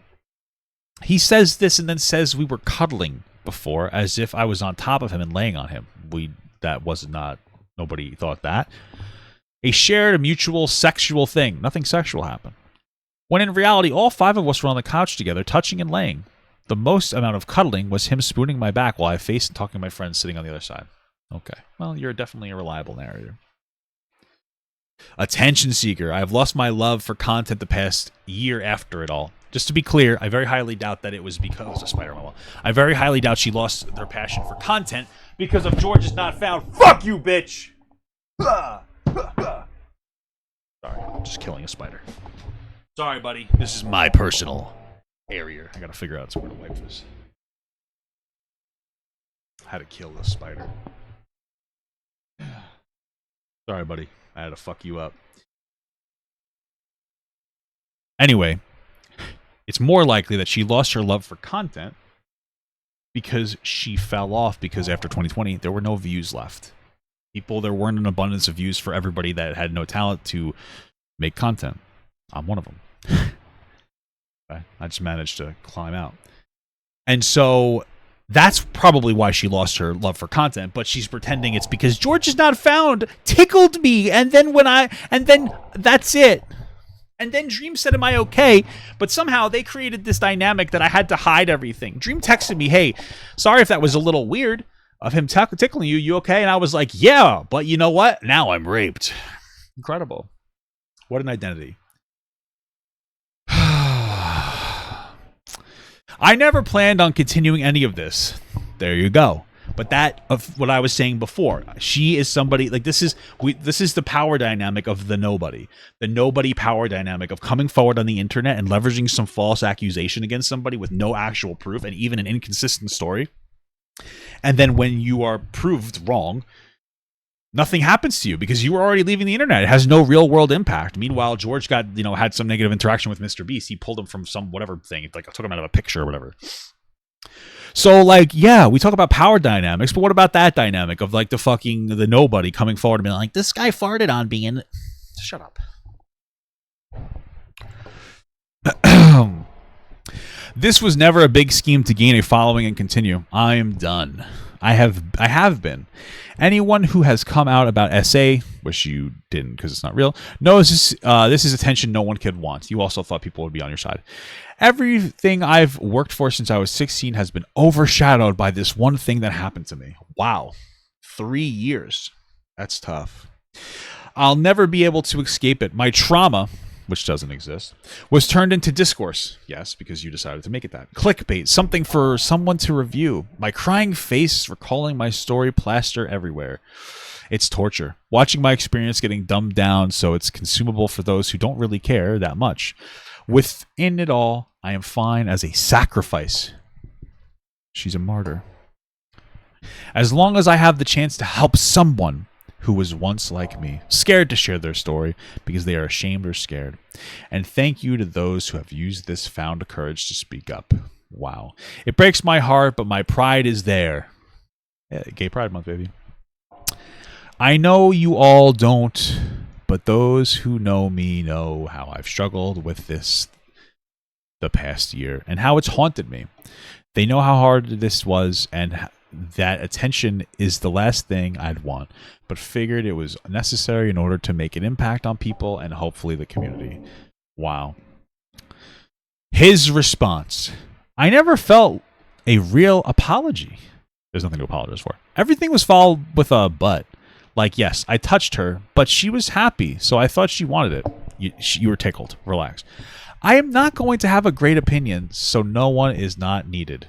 He says this and then says we were cuddling before as if I was on top of him and laying on him. Nobody thought that. A shared, mutual sexual thing. Nothing sexual happened. When in reality, all 5 of us were on the couch together, touching and laying. The most amount of cuddling was him spooning my back while I faced and talking to my friends sitting on the other side. Okay. Well, you're definitely a reliable narrator. Attention seeker. I have lost my love for content the past year after it all. Just to be clear, I very highly doubt that it was because of Spider-Man. I very highly doubt she lost their passion for content because of George is Not Found. Fuck you, bitch! Sorry, I'm just killing a spider. Sorry, buddy. This is my personal area. I gotta figure out somewhere to wipe this. How to kill this spider. Sorry, buddy. I had to fuck you up. Anyway, it's more likely that she lost her love for content because she fell off because after 2020, there were no views left. There weren't an abundance of views for everybody that had no talent to make content. I'm one of them. I just managed to climb out. And so that's probably why she lost her love for content, but she's pretending it's because George is Not Found tickled me, and then that's it. And then Dream said, am I okay? But somehow they created this dynamic that I had to hide everything. Dream texted me, hey, sorry if that was a little weird of him tickling you. You okay? And I was like, yeah, but you know what? Now I'm raped. Incredible. What an identity. I never planned on continuing any of this. There you go. But that of what I was saying before, she is somebody like this is the power dynamic of the nobody power dynamic of coming forward on the internet and leveraging some false accusation against somebody with no actual proof and even an inconsistent story. And then when you are proved wrong, nothing happens to you because you were already leaving the internet. It has no real world impact. Meanwhile, George got, had some negative interaction with Mr. Beast. He pulled him from some whatever thing. Like, I took him out of a picture or whatever. So, like, yeah, we talk about power dynamics, but what about that dynamic of, like, the nobody coming forward and being like, this guy farted on being... Shut up. This was never a big scheme to gain a following and continue. I am done. I have been. Anyone who has come out about SA, which you didn't because it's not real, knows this is attention no one could want. You also thought people would be on your side. Everything I've worked for since I was 16 has been overshadowed by this one thing that happened to me. Wow. 3 years. That's tough. I'll never be able to escape it. My trauma, which doesn't exist, was turned into discourse. Yes, because you decided to make it that. Clickbait, something for someone to review. My crying face recalling my story plaster everywhere. It's torture. Watching my experience getting dumbed down so it's consumable for those who don't really care that much. Within it all, I am fine as a sacrifice. She's a martyr. As long as I have the chance to help someone who was once like me, scared to share their story because they are ashamed or scared. And thank you to those who have used this found courage to speak up. Wow. It breaks my heart, but my pride is there. Yeah, Gay Pride Month, baby. I know you all don't, but those who know me know how I've struggled with this the past year and how it's haunted me. They know how hard this was and that attention is the last thing I'd want, but figured it was necessary in order to make an impact on people and hopefully the community. Wow. His response. I never felt a real apology. There's nothing to apologize for. Everything was followed with a but. Like, yes, I touched her, but she was happy, so I thought she wanted it. You were tickled. Relax. I am not going to have a great opinion, so one is not needed.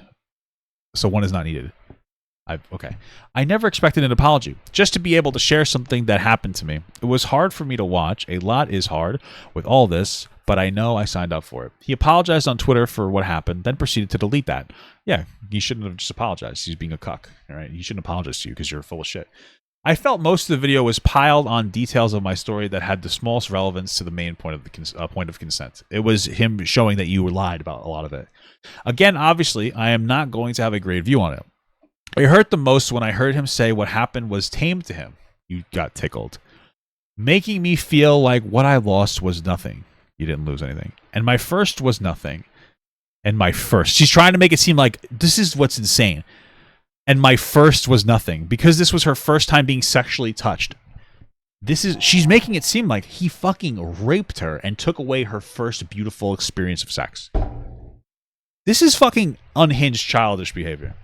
Okay. I never expected an apology, just to be able to share something that happened to me. It was hard for me to watch. A lot is hard with all this, but I know I signed up for it. He apologized on Twitter for what happened, then proceeded to delete that. Yeah, he shouldn't have just apologized. He's being a cuck. All right, he shouldn't apologize to you because you're full of shit. I felt most of the video was piled on details of my story that had the smallest relevance to the main point of the point of consent. It was him showing that you lied about a lot of it. Again, obviously, I am not going to have a great view on it. It hurt the most when I heard him say what happened was tame to him. You got tickled. Making me feel like what I lost was nothing. You didn't lose anything. And my first was nothing. And my first. She's trying to make it seem like this is what's insane. And my first was nothing. Because this was her first time being sexually touched. She's making it seem like he fucking raped her and took away her first beautiful experience of sex. This is fucking unhinged, childish behavior.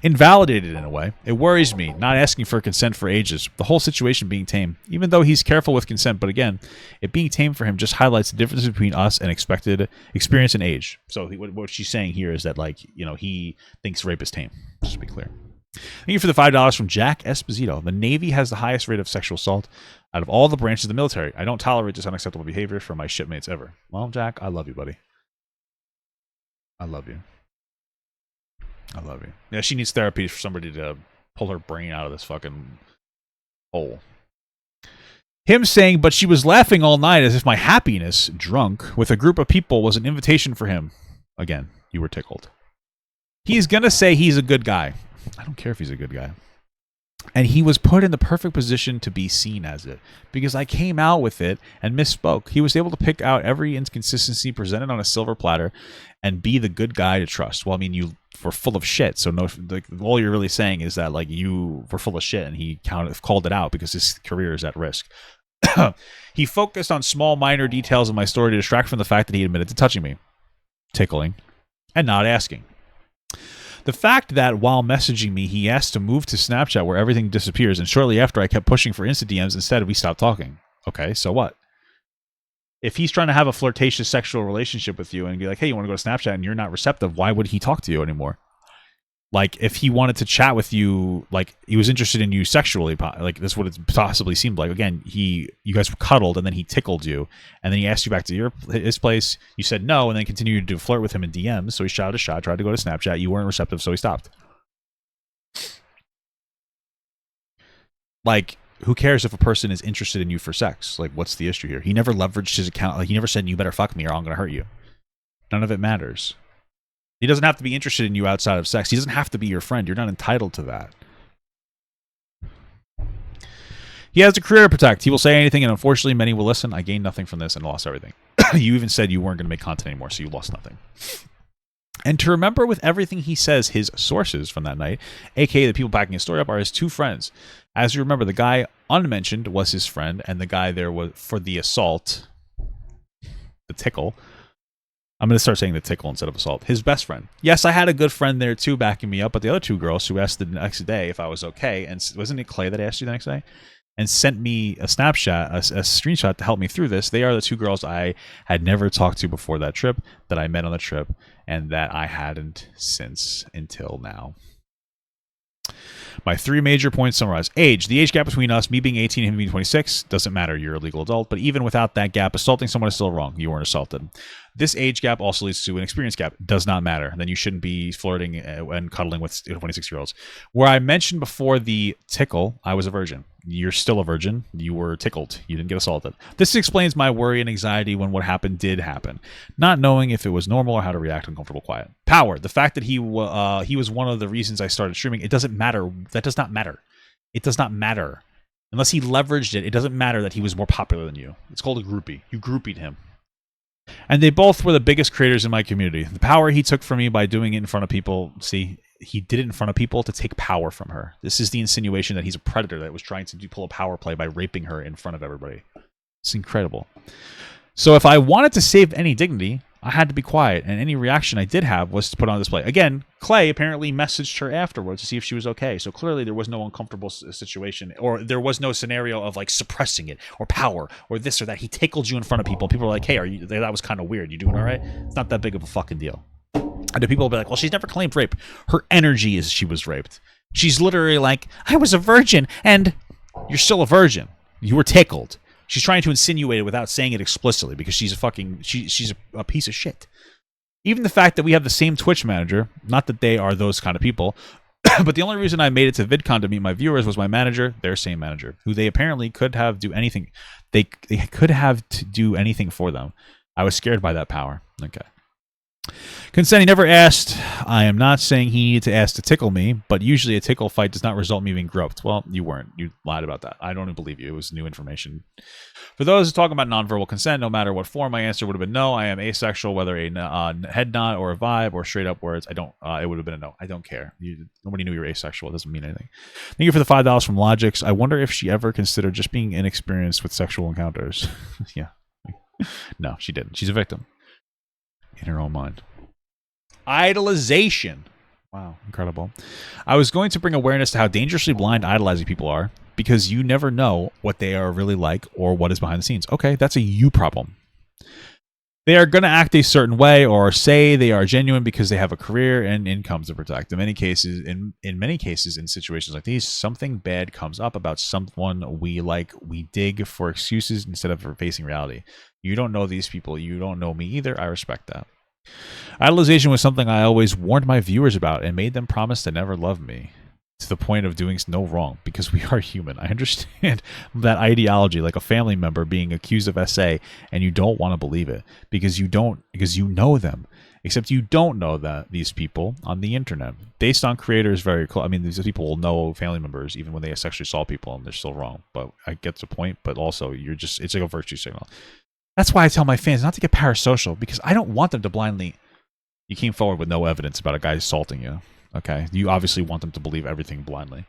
Invalidated in a way. It worries me, not asking for consent for ages. The whole situation being tame. Even though he's careful with consent, but again, it being tame for him just highlights the difference between us and expected experience and age. So what she's saying here is that, like, he thinks rape is tame. Just to be clear. Thank you for the $5 from Jack Esposito. The Navy has the highest rate of sexual assault out of all the branches of the military. I don't tolerate this unacceptable behavior from my shipmates ever. Well, Jack, I love you, buddy. I love you. I love you. Yeah, she needs therapy for somebody to pull her brain out of this fucking hole. Him saying, but she was laughing all night as if my happiness, drunk, with a group of people was an invitation for him. Again, you were tickled. He's going to say he's a good guy. I don't care if he's a good guy. And he was put in the perfect position to be seen as it. Because I came out with it and misspoke. He was able to pick out every inconsistency presented on a silver platter and be the good guy to trust. Well, I mean, you were full of shit. So all you're really saying is that, like, you were full of shit and he called it out because his career is at risk. He focused on small, minor details of my story to distract from the fact that he admitted to touching me, tickling, and not asking. The fact that while messaging me, he asked to move to Snapchat where everything disappears, and shortly after I kept pushing for Insta DMs, instead we stopped talking. Okay, so what? If he's trying to have a flirtatious sexual relationship with you and be like, hey, you want to go to Snapchat, and you're not receptive, why would he talk to you anymore? Like, if he wanted to chat with you, like, he was interested in you sexually, like, that's what it possibly seemed like. Again, you guys cuddled, and then he tickled you, and then he asked you back to his place. You said no, and then continued to flirt with him in DMs, so he shot a shot, tried to go to Snapchat. You weren't receptive, so he stopped. Like, who cares if a person is interested in you for sex? Like, what's the issue here? He never leveraged his account. Like, he never said, you better fuck me or I'm going to hurt you. None of it matters. He doesn't have to be interested in you outside of sex. He doesn't have to be your friend. You're not entitled to that. He has a career to protect. He will say anything, and unfortunately, many will listen. I gained nothing from this and lost everything. You even said you weren't going to make content anymore, so you lost nothing. And to remember with everything he says, his sources from that night, aka the people backing his story up, are his two friends. As you remember, the guy unmentioned was his friend, and the guy there was for the assault, the tickle. I'm going to start saying the tickle instead of assault. His best friend. Yes, I had a good friend there too backing me up, but the other two girls who asked the next day if I was okay, and wasn't it Clay that asked you the next day? And sent me a snapshot, a screenshot to help me through this. They are the two girls I had never talked to before that trip, that I met on the trip, and that I hadn't since until now. My three major points summarized. Age. The age gap between us, me being 18 and him being 26, doesn't matter. You're a legal adult. But even without that gap, assaulting someone is still wrong. You weren't assaulted. This age gap also leads to an experience gap. Does not matter. Then you shouldn't be flirting and cuddling with 26-year-olds. Where I mentioned before the tickle, I was a virgin. You're still a virgin. You were tickled. You didn't get assaulted. This explains my worry and anxiety when what happened did happen. Not knowing if it was normal or how to react uncomfortable quiet. Power. The fact that he was one of the reasons I started streaming, it doesn't matter. That does not matter. It does not matter. Unless he leveraged it, it doesn't matter that he was more popular than you. It's called a groupie. You groupied him. And they both were the biggest creators in my community. The power he took from me by doing it in front of people, see, he did it in front of people to take power from her. This is the insinuation that he's a predator that was trying to pull a power play by raping her in front of everybody. It's incredible. So if I wanted to save any dignity, I had to be quiet, and any reaction I did have was to put on display. Again, Clay apparently messaged her afterwards to see if she was okay. So clearly there was no uncomfortable situation, or there was no scenario of like suppressing it, or power, or this or that. He tickled you in front of people. People were like, hey, that was kind of weird. You doing all right? It's not that big of a fucking deal. And the people will be like, well, she's never claimed rape. Her energy is she was raped. She's literally like, I was a virgin, and you're still a virgin. You were tickled. She's trying to insinuate it without saying it explicitly because she's she's a piece of shit. Even the fact that we have the same Twitch manager, not that they are those kind of people, but the only reason I made it to VidCon to meet my viewers was my manager, their same manager, who they apparently could have do anything. They could have to do anything for them. I was scared by that power. Okay. Consent, he never asked. I am not saying he needed to ask to tickle me, but usually a tickle fight does not result in me being groped. Well, you weren't. You lied about that. I don't even believe you. It was new information. For those talking about nonverbal consent, no matter what form, my answer would have been no. I am asexual, whether a head nod or a vibe or straight up words. I don't. It would have been a no. I don't care. Nobody knew you were asexual. It doesn't mean anything. Thank you for the $5 from Logix. I wonder if she ever considered just being inexperienced with sexual encounters. Yeah. No, she didn't. She's a victim. In her own mind. Idolization. Wow, incredible. I was going to bring awareness to how dangerously blind idolizing people are, because you never know what they are really like or what is behind the scenes. Okay, that's a you problem. They are going to act a certain way or say they are genuine because they have a career and income to protect. In many cases, in situations like these, something bad comes up about someone we like. We dig for excuses instead of facing reality. You don't know these people. You don't know me either. I respect that. Idolization was something I always warned my viewers about and made them promise to never love me, to the point of doing no wrong, because we are human. I understand that ideology, like a family member being accused of SA, and you don't want to believe it because you know them, except you don't know that these people on the internet, based on creators very close. I mean, these people will know family members even when they sexually assault people and they're still wrong. But I get the point. But also, it's like a virtue signal. That's why I tell my fans not to get parasocial, because I don't want them to blindly. You came forward with no evidence about a guy assaulting you. Okay, you obviously want them to believe everything blindly.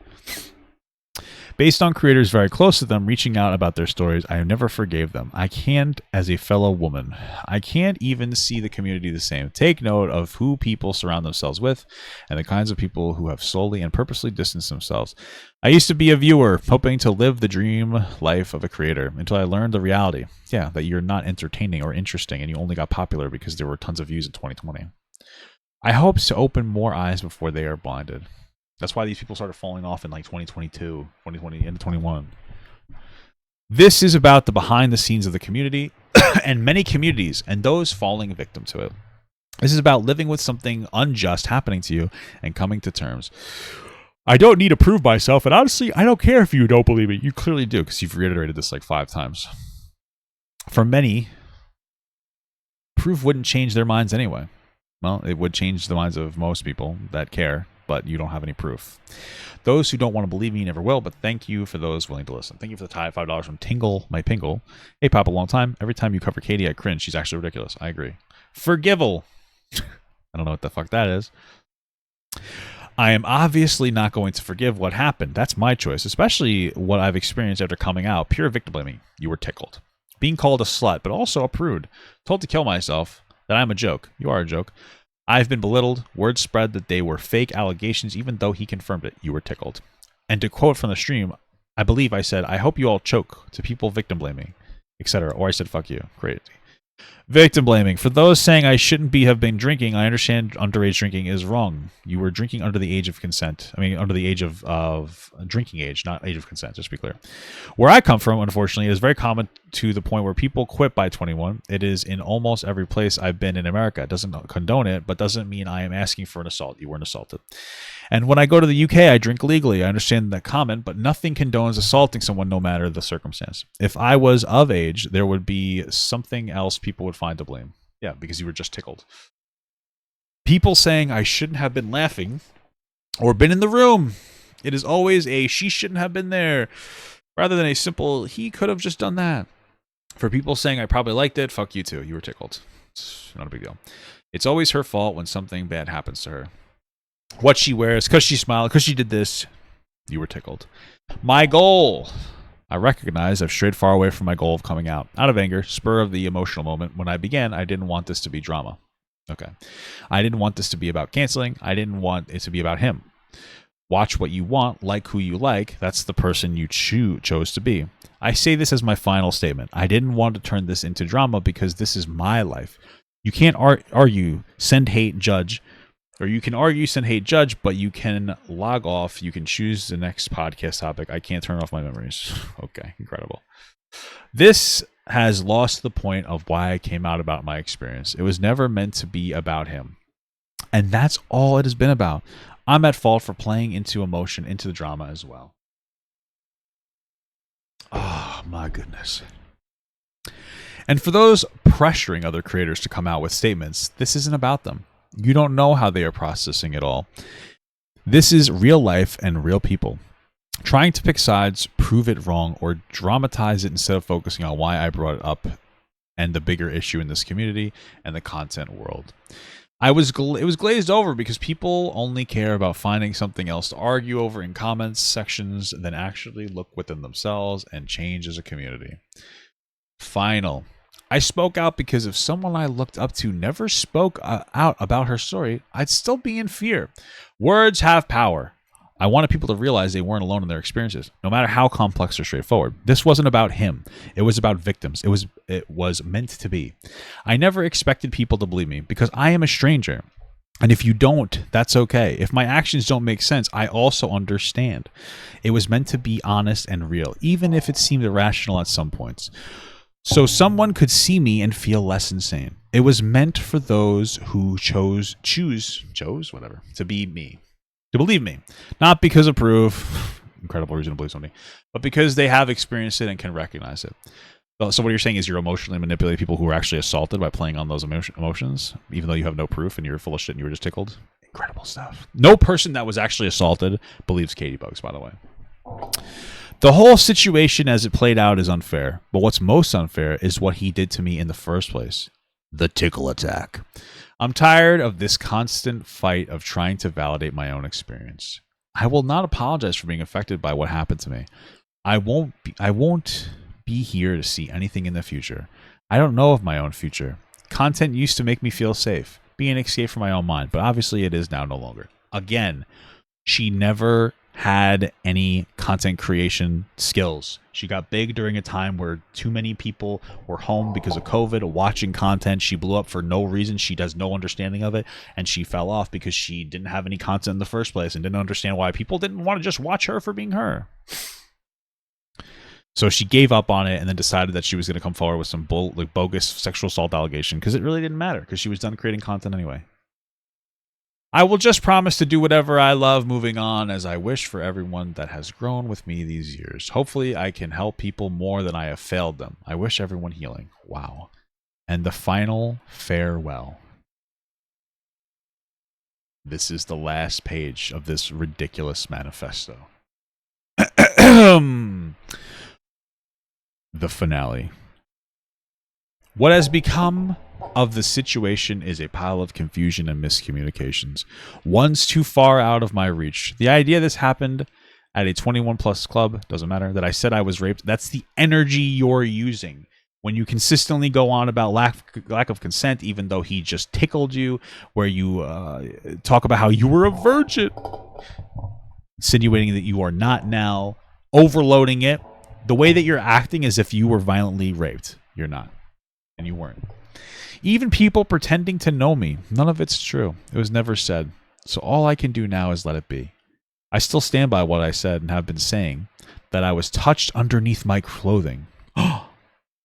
Based on creators very close to them reaching out about their stories, I never forgave them. I can't as a fellow woman. I can't even see the community the same. Take note of who people surround themselves with and the kinds of people who have slowly and purposely distanced themselves. I used to be a viewer, hoping to live the dream life of a creator, until I learned the reality. Yeah, that you're not entertaining or interesting, and you only got popular because there were tons of views in 2020. I hope to open more eyes before they are blinded. That's why these people started falling off in like 2022, 2020, into 21. This is about the behind the scenes of the community and many communities and those falling victim to it. This is about living with something unjust happening to you and coming to terms. I don't need to prove myself, and honestly, I don't care if you don't believe me. You clearly do, because you've reiterated this like 5 times. For many, proof wouldn't change their minds anyway. Well, it would change the minds of most people that care, but you don't have any proof. Those who don't want to believe me never will, but thank you for those willing to listen. Thank you for the tie, $5 from Tingle, my Pingle. Hey, Pop, a long time. Every time you cover Katie, I cringe. She's actually ridiculous. I agree. Forgivel. I don't know what the fuck that is. I am obviously not going to forgive what happened. That's my choice, especially what I've experienced after coming out. Pure victim blaming. You were tickled. Being called a slut, but also a prude. Told to kill myself. That I'm a joke. You are a joke. I've been belittled. Word spread that they were fake allegations, even though he confirmed it. You were tickled. And to quote from the stream, I believe I said, I hope you all choke to people victim blaming, etc. Or I said, fuck you. Crazy. Victim blaming. For those saying I shouldn't have been drinking, I understand underage drinking is wrong. You were drinking under the age of consent. I mean, under the age of drinking age, not age of consent, just to be clear. Where I come from, unfortunately, it is very common to the point where people quit by 21. It is in almost every place I've been in America. It doesn't condone it, but doesn't mean I am asking for an assault. You weren't assaulted. And when I go to the UK, I drink legally. I understand that comment, but nothing condones assaulting someone no matter the circumstance. If I was of age, there would be something else people would find to blame. Yeah, because you were just tickled. People saying I shouldn't have been laughing or been in the room. It is always a she shouldn't have been there rather than a simple he could have just done that. For people saying I probably liked it, fuck you too. You were tickled. It's not a big deal. It's always her fault when something bad happens to her. What she wears, because she smiled, because she did this, you were tickled. My goal. I recognize I've strayed far away from my goal of coming out. Out of anger, spur of the emotional moment. When I began, I didn't want this to be drama. Okay. I didn't want this to be about canceling. I didn't want it to be about him. Watch what you want, like who you like. That's the person you chose to be. I say this as my final statement. I didn't want to turn this into drama because this is my life. You can't argue, send hate, judge. Or you can argue, send hate, judge, but you can log off. You can choose the next podcast topic. I can't turn off my memories. Okay, incredible. This has lost the point of why I came out about my experience. It was never meant to be about him. And that's all it has been about. I'm at fault for playing into emotion, into the drama as well. Oh, my goodness. And for those pressuring other creators to come out with statements, this isn't about them. You don't know how they are processing it all. This is real life and real people. Trying to pick sides, prove it wrong, or dramatize it instead of focusing on why I brought it up and the bigger issue in this community and the content world. It was glazed over because people only care about finding something else to argue over in comments sections than actually look within themselves and change as a community. Final. I spoke out because if someone I looked up to never spoke out about her story, I'd still be in fear. Words have power. I wanted people to realize they weren't alone in their experiences, no matter how complex or straightforward. This wasn't about him. It was about victims. It was meant to be. I never expected people to believe me because I am a stranger. And if you don't, that's okay. If my actions don't make sense, I also understand. It was meant to be honest and real, even if it seemed irrational at some points. So someone could see me and feel less insane. It was meant for those who chose to be me, to believe me, not because of proof, incredible reason to believe something, but because they have experienced it and can recognize it. So what you're saying is you're emotionally manipulating people who are actually assaulted by playing on those emotions, even though you have no proof and you're full of shit and you were just tickled. Incredible stuff. No person that was actually assaulted believes Caitibugzz, by the way. The whole situation as it played out is unfair, but what's most unfair is what he did to me in the first place. The tickle attack. I'm tired of this constant fight of trying to validate my own experience. I will not apologize for being affected by what happened to me. I won't be here to see anything in the future. I don't know of my own future. Content used to make me feel safe, be an escape from my own mind, but obviously it is now no longer. Again, she never had any content creation skills. She got big during a time where too many people were home because of COVID watching content. She blew up for no reason. She has no understanding of it, and she fell off because she didn't have any content in the first place and didn't understand why people didn't want to just watch her for being her. So she gave up on it and then decided that she was going to come forward with some bogus sexual assault allegation because it really didn't matter because she was done creating content anyway. I will just promise to do whatever I love moving on, as I wish for everyone that has grown with me these years. Hopefully I can help people more than I have failed them. I wish everyone healing. Wow. And the final farewell. This is the last page of this ridiculous manifesto. The finale. What has become of the situation is a pile of confusion and miscommunications. One's too far out of my reach. The idea this happened at a 21 plus club, doesn't matter, that I said I was raped, that's the energy you're using. When you consistently go on about lack of consent, even though he just tickled you, where you talk about how you were a virgin, insinuating that you are not now, overloading it, the way that you're acting as if you were violently raped. You're not. And you weren't. Even people pretending to know me, none of it's true. It was never said. So all I can do now is let it be. I still stand by what I said and have been saying, that I was touched underneath my clothing.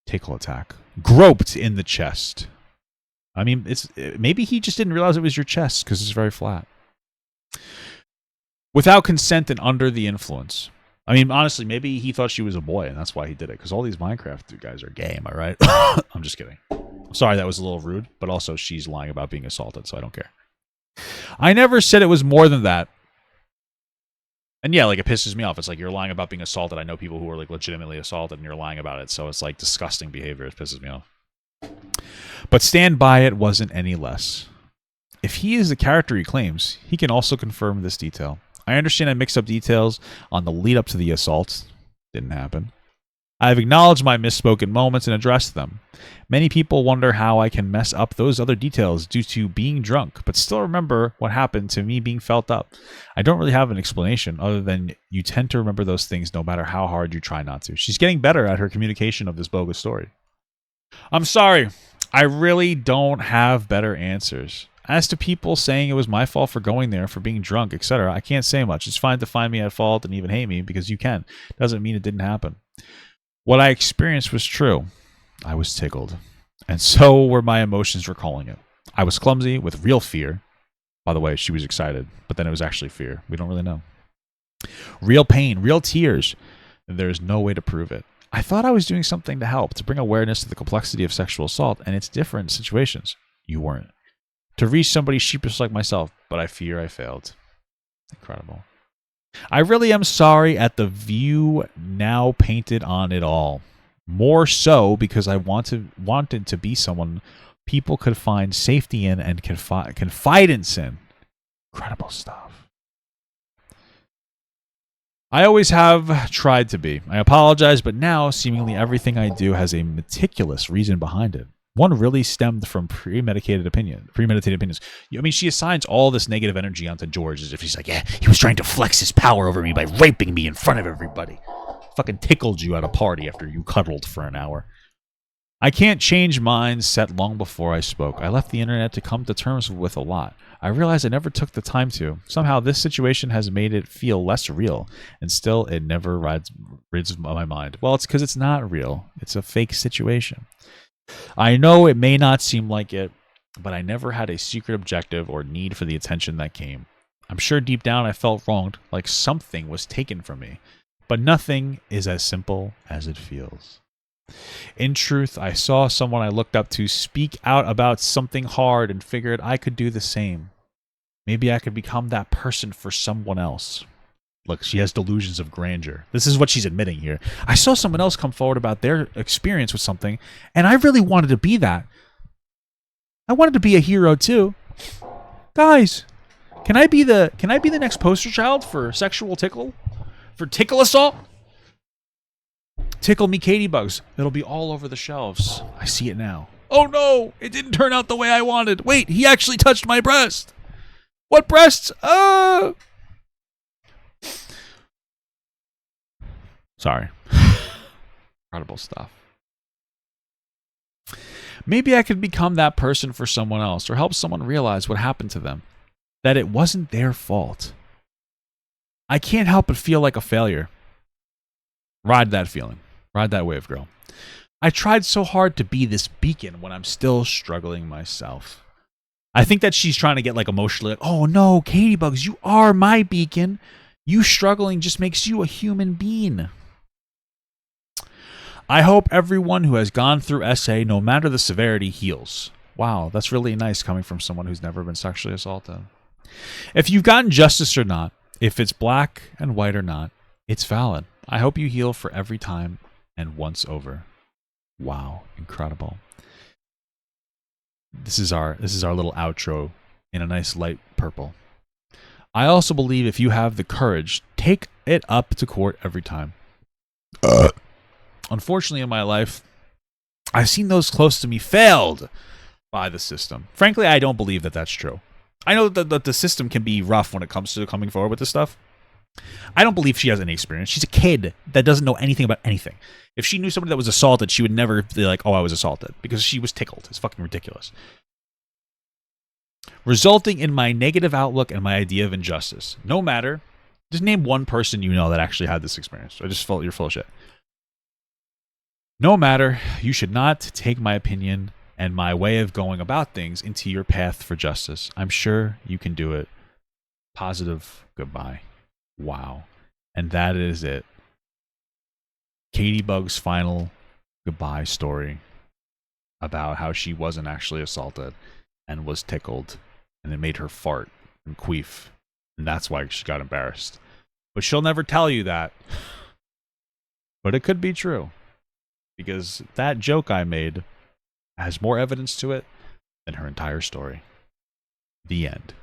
Tickle attack. Groped in the chest. I mean, maybe he just didn't realize it was your chest because it's very flat. Without consent and under the influence. I mean, honestly, maybe he thought she was a boy and that's why he did it, because all these Minecraft guys are gay, am I right? I'm just kidding. Sorry, that was a little rude, but also she's lying about being assaulted, so I don't care. I never said it was more than that. And yeah, like, it pisses me off. It's like, you're lying about being assaulted. I know people who are like legitimately assaulted and you're lying about it, so it's like disgusting behavior. It pisses me off. But stand by it wasn't any less. If he is the character he claims, he can also confirm this detail. I understand I mixed up details on the lead up to the assault. Didn't happen. I have acknowledged my misspoken moments and addressed them. Many people wonder how I can mess up those other details due to being drunk, but still remember what happened to me being felt up. I don't really have an explanation other than you tend to remember those things no matter how hard you try not to. She's getting better at her communication of this bogus story. I'm sorry. I really don't have better answers. As to people saying it was my fault for going there, for being drunk, etc., I can't say much. It's fine to find me at fault and even hate me, because you can. Doesn't mean it didn't happen. What I experienced was true. I was tickled. And so were my emotions recalling it. I was clumsy with real fear. By the way, she was excited, but then it was actually fear. We don't really know. Real pain, real tears. There's no way to prove it. I thought I was doing something to help, to bring awareness to the complexity of sexual assault and its different situations. You weren't. To reach somebody sheepish like myself, but I fear I failed. Incredible. I really am sorry at the view now painted on it all. More so because I wanted to be someone people could find safety in and confidence in. Incredible stuff. I always have tried to be. I apologize, but now seemingly everything I do has a meticulous reason behind it. One really stemmed from premeditated opinions. I mean, she assigns all this negative energy onto George as if he's like, yeah, he was trying to flex his power over me by raping me in front of everybody. Fucking tickled you at a party after you cuddled for an hour. I can't change minds set long before I spoke. I left the internet to come to terms with a lot. I realized I never took the time to. Somehow this situation has made it feel less real, and still it never rids my mind. Well, it's because it's not real. It's a fake situation. I know it may not seem like it, but I never had a secret objective or need for the attention that came. I'm sure deep down I felt wronged, like something was taken from me. But nothing is as simple as it feels. In truth, I saw someone I looked up to speak out about something hard and figured I could do the same. Maybe I could become that person for someone else. Look, she has delusions of grandeur. This is what she's admitting here. I saw someone else come forward about their experience with something, and I really wanted to be that. I wanted to be a hero too. Guys, can I be the next poster child for sexual tickle? For tickle assault? Tickle me Caitibugzz. It'll be all over the shelves. I see it now. Oh no, it didn't turn out the way I wanted. Wait, he actually touched my breast. What breasts? Sorry. Incredible stuff. Maybe I could become that person for someone else, or help someone realize what happened to them. That it wasn't their fault. I can't help but feel like a failure. Ride that feeling. Ride that wave, girl. I tried so hard to be this beacon when I'm still struggling myself. I think that she's trying to get like emotionally like, oh no, Caitibugzz, you are my beacon. You struggling just makes you a human being. I hope everyone who has gone through SA, no matter the severity, heals. Wow, that's really nice coming from someone who's never been sexually assaulted. If you've gotten justice or not, if it's black and white or not, it's valid. I hope you heal for every time and once over. Wow, incredible. This is our little outro in a nice light purple. I also believe if you have the courage, take it up to court every time. Unfortunately, in my life, I've seen those close to me failed by the system. Frankly, I don't believe that that's true. I know that the system can be rough when it comes to coming forward with this stuff. I don't believe she has any experience. She's a kid that doesn't know anything about anything. If she knew somebody that was assaulted, she would never be like, oh, I was assaulted, because she was tickled. It's fucking ridiculous. Resulting in my negative outlook and my idea of injustice. No matter. Just name one person you know that actually had this experience. You're full of shit. No matter, you should not take my opinion and my way of going about things into your path for justice. I'm sure you can do it. Positive goodbye. Wow. And that is it. Caitibugz's final goodbye story about how she wasn't actually assaulted and was tickled, and it made her fart and queef, and that's why she got embarrassed. But she'll never tell you that. But it could be true, because that joke I made has more evidence to it than her entire story. The end.